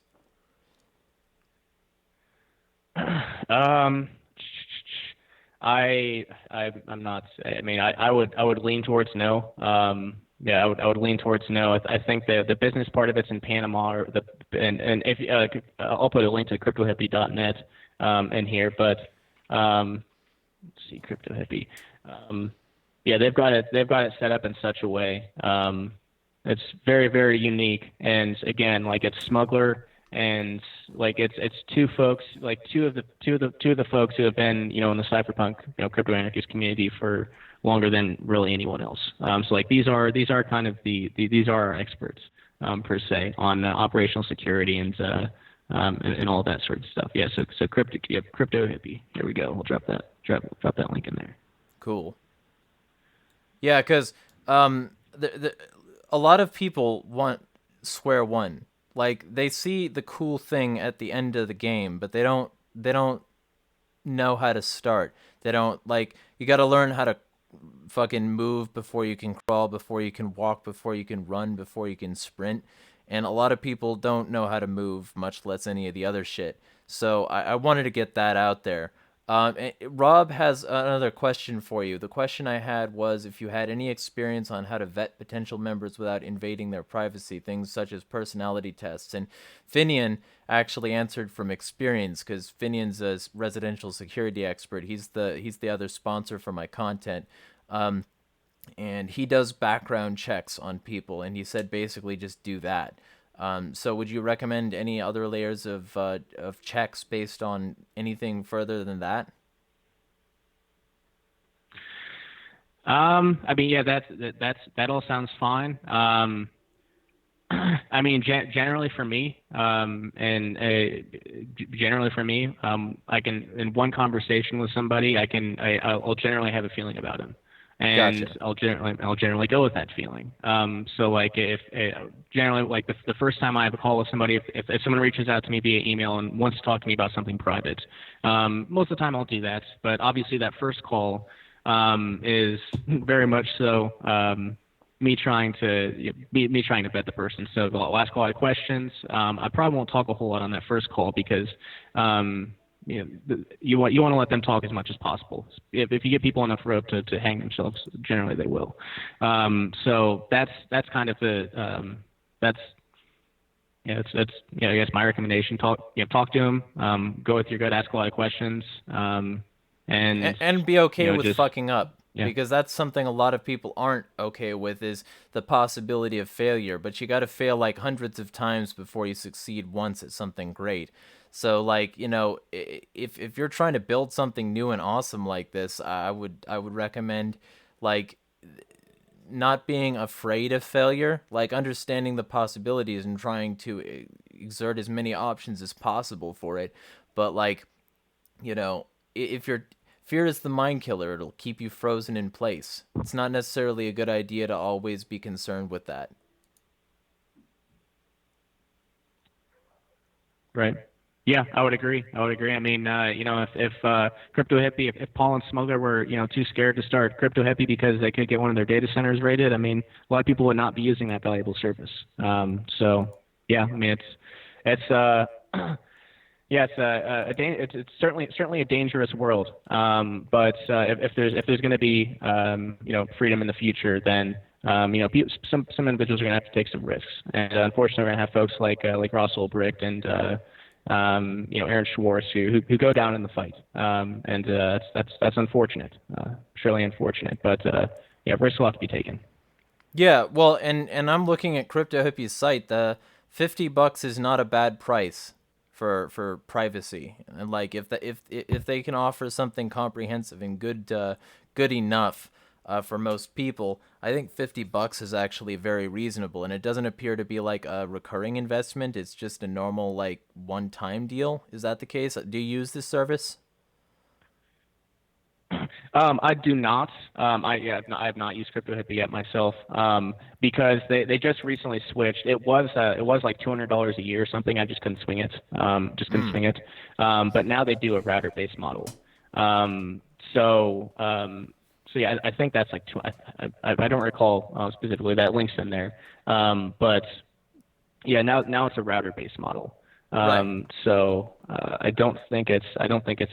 I'm not. I mean, I would lean towards no. Yeah, I would lean towards no. I think the business part of it's in Panama, and if I'll put a link to cryptohippie.net in here, but let's see, Crypto Hippie. Yeah, they've got it set up in such a way. It's very, very unique, and again, like it's Smuggler. And like it's two folks, like two of the folks who have been in the cypherpunk crypto anarchist community for longer than really anyone else. So like these are kind of these are our experts per se on operational security and all of that sort of stuff. Yeah. So crypto hippie. Here we go. We'll drop that link in there. Cool. Yeah, because a lot of people want Square One. Like they see the cool thing at the end of the game, but they don't know how to start. They don't like you got to learn how to fucking move before you can crawl, before you can walk, before you can run, before you can sprint. And a lot of people don't know how to move, much less any of the other shit. So I wanted to get that out there. Rob has another question for you. The question I had was if you had any experience on how to vet potential members without invading their privacy, things such as personality tests. And Finian actually answered from experience because Finian's a residential security expert. He's the other sponsor for my content. And he does background checks on people, and he said basically just do that. So would you recommend any other layers of checks based on anything further than that? I mean, yeah, that all sounds fine. I mean, generally for me, I can in one conversation with somebody, I'll generally have a feeling about him. And gotcha. I'll generally go with that feeling. So like if generally like the first time I have a call with somebody, if someone reaches out to me via email and wants to talk to me about something private, most of the time I'll do that. But obviously that first call is very much so me trying to vet the person. So I'll ask a lot of questions. I probably won't talk a whole lot on that first call because you want to let them talk as much as possible. If you give people enough rope to hang themselves, generally they will. So that's kind of the I guess my recommendation. Talk to them. Go with your gut. Ask a lot of questions. And be okay with just fucking up. Yeah. because that's something a lot of people aren't okay with, is the possibility of failure. But you got to fail like hundreds of times before you succeed once at something great. So like, if you're trying to build something new and awesome like this, I would recommend like not being afraid of failure, like understanding the possibilities and trying to exert as many options as possible for it. But like, if your fear is the mind killer, it'll keep you frozen in place. It's not necessarily a good idea to always be concerned with that. Right. Yeah, I would agree. I would agree. I mean, if Crypto Hippie, if Paul and Smuggler were, too scared to start Crypto Hippie because they could get one of their data centers raided, I mean, a lot of people would not be using that valuable service. So yeah, I mean, it's yeah, it's certainly a dangerous world. But if there's going to be freedom in the future, then some individuals are going to have to take some risks, and unfortunately, we're going to have folks like Ross Ulbricht and Aaron Schwartz who go down in the fight, and that's unfortunate, surely unfortunate. But yeah, risks will have to be taken. Yeah, well, and I'm looking at Crypto Hippie's site. The $50 is not a bad price for privacy. And like if they can offer something comprehensive and good enough for most people, I think $50 is actually very reasonable. And it doesn't appear to be like a recurring investment. It's just a normal like one-time deal. Is that the case? Do you use this service? I do not. I have not used Crypto Hippie yet myself, because they just recently switched. It was like $200 a year or something. I just couldn't swing it. Just couldn't swing it. But now they do a router based model. Um, so so yeah, I think that's like I don't recall specifically that link's in there. But yeah, now it's a router based model. Right. So I don't think it's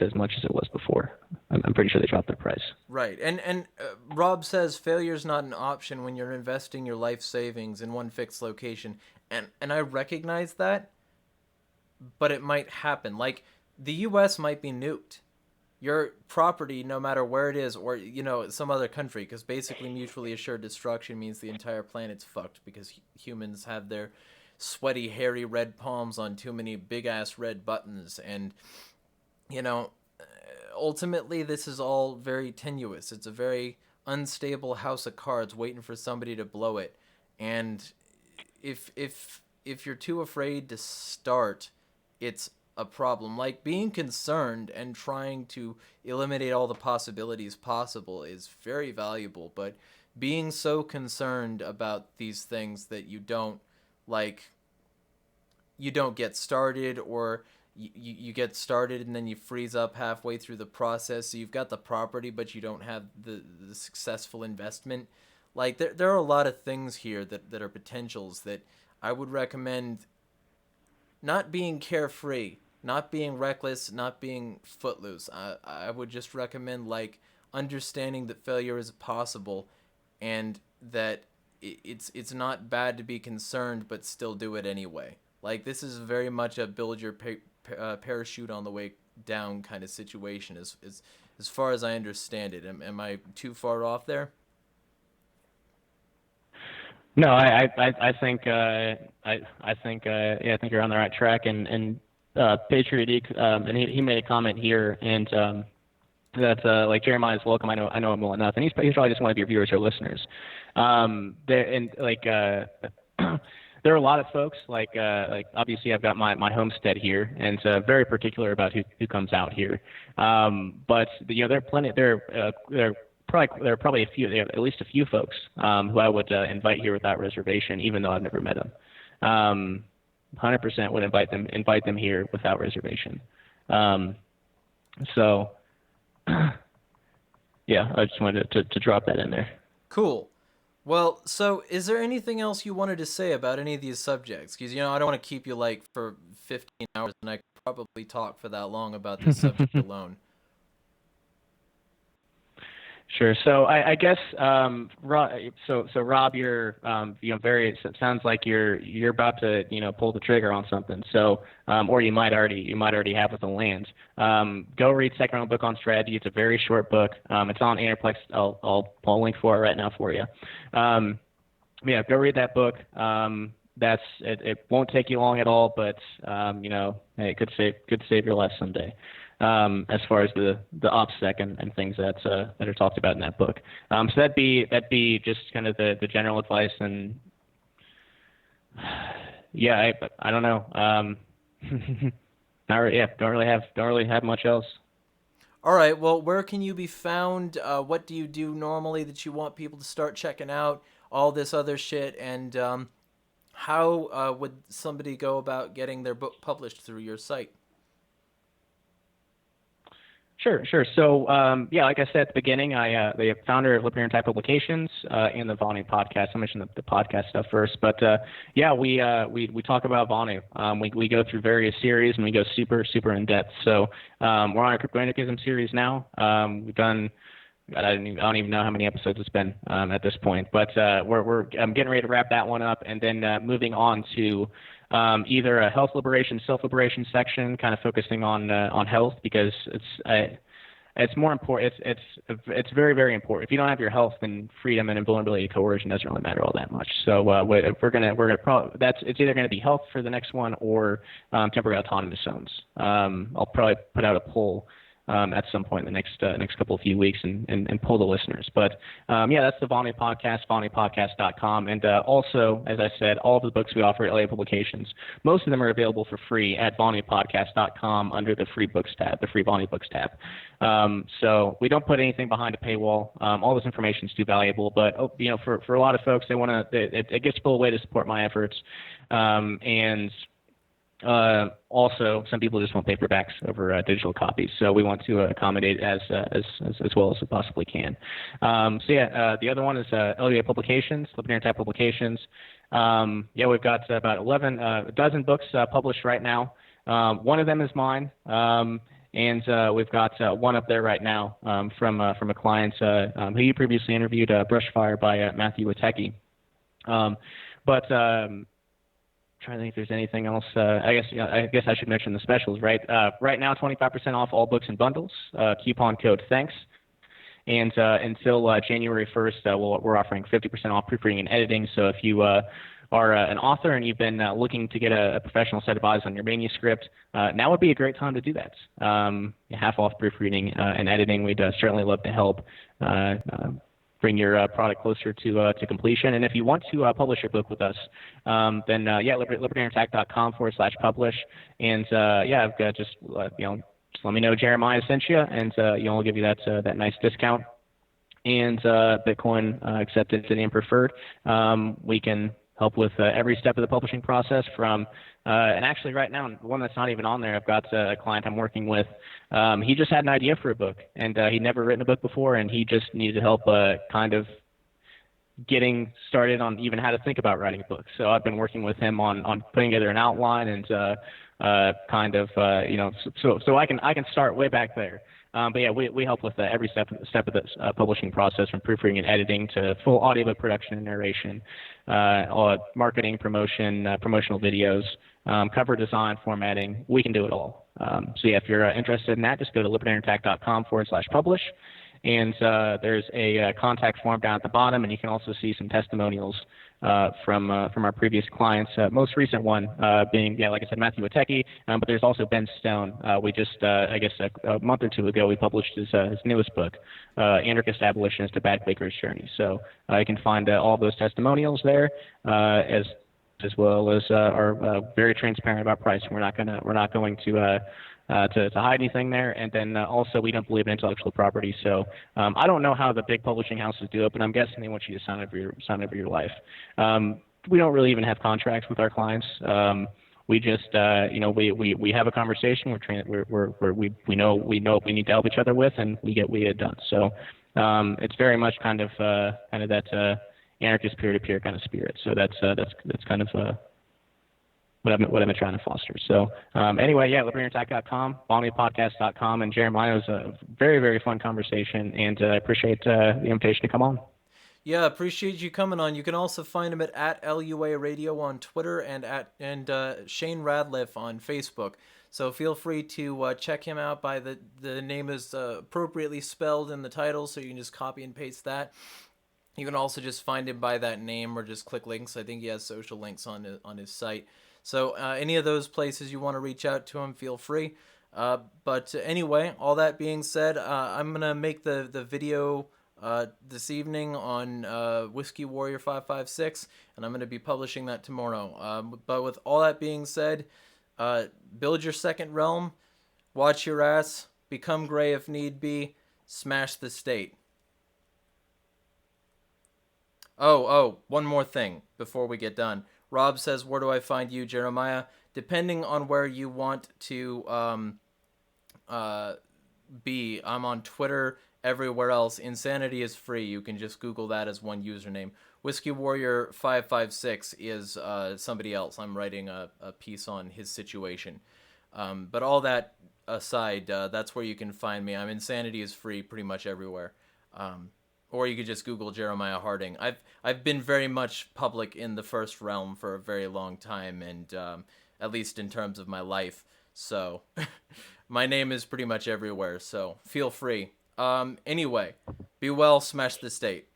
as much as it was before. I'm pretty sure they dropped their price. Right. And Rob says failure is not an option when you're investing your life savings in one fixed location. And I recognize that, but it might happen. Like the US might be nuked. Your property, no matter where it is, or some other country, because basically mutually assured destruction means the entire planet's fucked because humans have their sweaty, hairy red palms on too many big ass red buttons, and you know, ultimately this is all very tenuous. It's a very unstable house of cards waiting for somebody to blow it, and if you're too afraid to start, it's a problem. Like being concerned and trying to eliminate all the possibilities possible is very valuable, but being so concerned about these things that like you don't get started, or you get started and then you freeze up halfway through the process, so you've got the property but you don't have the successful investment. Like there are a lot of things here that are potentials that I would recommend not being carefree, not being reckless, not being footloose. I would just recommend like understanding that failure is possible, and that it's not bad to be concerned, but still do it anyway. Like this is very much a build your parachute on the way down kind of situation, as far as I understand it. Am I too far off there? No, I think yeah, I think you're on the right track, and Patriotic, and he made a comment here, and that like Jeremiah is welcome. I know him well enough, and he's probably just one of your viewers or listeners. There and like there are a lot of folks like obviously I've got my homestead here, and very particular about who comes out here. But there are plenty there are probably a few, at least a few folks who I would invite here without reservation, even though I've never met them. 100% would invite them here without reservation. Um, so yeah, I just wanted to drop that in there. Cool. Well, so is there anything else you wanted to say about any of these subjects? Because I don't want to keep you like for 15 hours, and I could probably talk for that long about this subject alone. Sure. So I guess Rob, you're very. It sounds like you're about to pull the trigger on something. So or you might already have with the lands. Go read Second Round Book on Strategy. It's a very short book. It's on Interplex. I'll pull a link for it right now for you. Yeah, go read that book. It won't take you long at all, but hey, it could save your life someday. As far as the OPSEC and things that are talked about in that book. So that'd be just kind of the general advice, and yeah, I don't know. Don't really have much else. All right. Well, where can you be found? What do you do normally that you want people to start checking out? All this other shit, and how would somebody go about getting their book published through your site? Sure. So, like I said at the beginning, I the founder of LibertyUnderAttack Publications and the Vonu podcast. I mentioned the podcast stuff first, but we talk about Vonu. We go through various series and we go super in depth. So we're on our crypto-anarchism series now. We've done. God, I don't even know how many episodes it's been at this point, but I'm getting ready to wrap that one up, and then moving on to either a health liberation, self-liberation section, kind of focusing on health, because it's more important. It's very, very important. If you don't have your health, then freedom and invulnerability to coercion doesn't really matter all that much. So we're gonna probably it's either gonna be health for the next one or temporary autonomous zones. I'll probably put out a poll at some point in the next couple of few weeks and poll the listeners. But that's the Vonu podcast, VonuPodcast.com. And also, as I said, all of the books we offer at LA Publications, most of them are available for free at VonuPodcast.com under the free books tab, the free Vonu books tab. So we don't put anything behind a paywall. All this information is too valuable, but for a lot of folks, it gets pulled away to support my efforts. Also, some people just want paperbacks over digital copies, so we want to accommodate as well as we possibly can. The other one is LUA Publications, LibertyUnderAttack Publications. We've got about a dozen books published right now. One of them is mine, and we've got one up there right now from a client who you previously interviewed, Brushfire by Matthew Witecki. Trying to think if there's anything else. I guess I should mention the specials, right? Right now, 25% off all books and bundles. Coupon code THANKS. And until January 1st, we're offering 50% off proofreading and editing. So if you are an author and you've been looking to get a professional set of eyes on your manuscript, now would be a great time to do that. Half off proofreading and editing. We'd certainly love to help bring your product closer to completion. And if you want to publish your book with us, then LibertyUnderAttack.com/publish. And I've got just let me know Jeremiah sent you, and we'll give you that nice discount and Bitcoin acceptance and preferred. We can help with every step of the publishing process from and actually right now, one that's not even on there, I've got a client I'm working with. He just had an idea for a book, and he'd never written a book before, and he just needed help kind of getting started on even how to think about writing a book. So I've been working with him on putting together an outline and so I can start way back there. We help with every step of the publishing process, from proofreading and editing to full audiobook production and narration, marketing, promotion, promotional videos, cover design, formatting. We can do it all. If you're interested in that, just go to LibertyUnderAttack.com/publish. And there's a contact form down at the bottom, and you can also see some testimonials from our previous clients. Most recent one being, like I said, Matthew Witecki, but there's also Ben Stone. We just, a month or two ago, we published his newest book, Anarchist Abolitionist: A Bad Quaker's Journey. So you can find all those testimonials there, as well as are very transparent about price. We're not going to hide anything there. And then also, we don't believe in intellectual property. So I don't know how the big publishing houses do it, but I'm guessing they want you to sign over your life. We don't really even have contracts with our clients. We just we have a conversation. We know what we need to help each other with, and we get it done. So it's very much kind of that anarchist peer-to-peer kind of spirit. So that's kind of what I'm trying to foster. So anyway, yeah, LibertyUnderAttack.com, BombMePodcast.com, and Jeremiah, it was a very, very fun conversation, and I appreciate the invitation to come on. Yeah, appreciate you coming on. You can also find him at LUA Radio on Twitter and Shane Radliff on Facebook. So feel free to check him out by the name is appropriately spelled in the title, so you can just copy and paste that. You can also just find him by that name or just click links. I think he has social links on his site. So any of those places you want to reach out to him, feel free. But anyway, all that being said, I'm going to make the video this evening on Whiskey Warrior 556, and I'm going to be publishing that tomorrow. But with all that being said, build your second realm, watch your ass, become gray if need be, smash the state. Oh, one more thing before we get done. Rob says, where do I find you, Jeremiah? Depending on where you want to be, I'm on Twitter, everywhere else. Insanity is free. You can just Google that as one username. Whiskey Warrior 556 is somebody else. I'm writing a piece on his situation. But all that aside, that's where you can find me. Insanity is free pretty much everywhere. Or you could just Google Jeremiah Harding. I've been very much public in the first realm for a very long time, and at least in terms of my life. So my name is pretty much everywhere, so feel free. Anyway, be well, smash the state.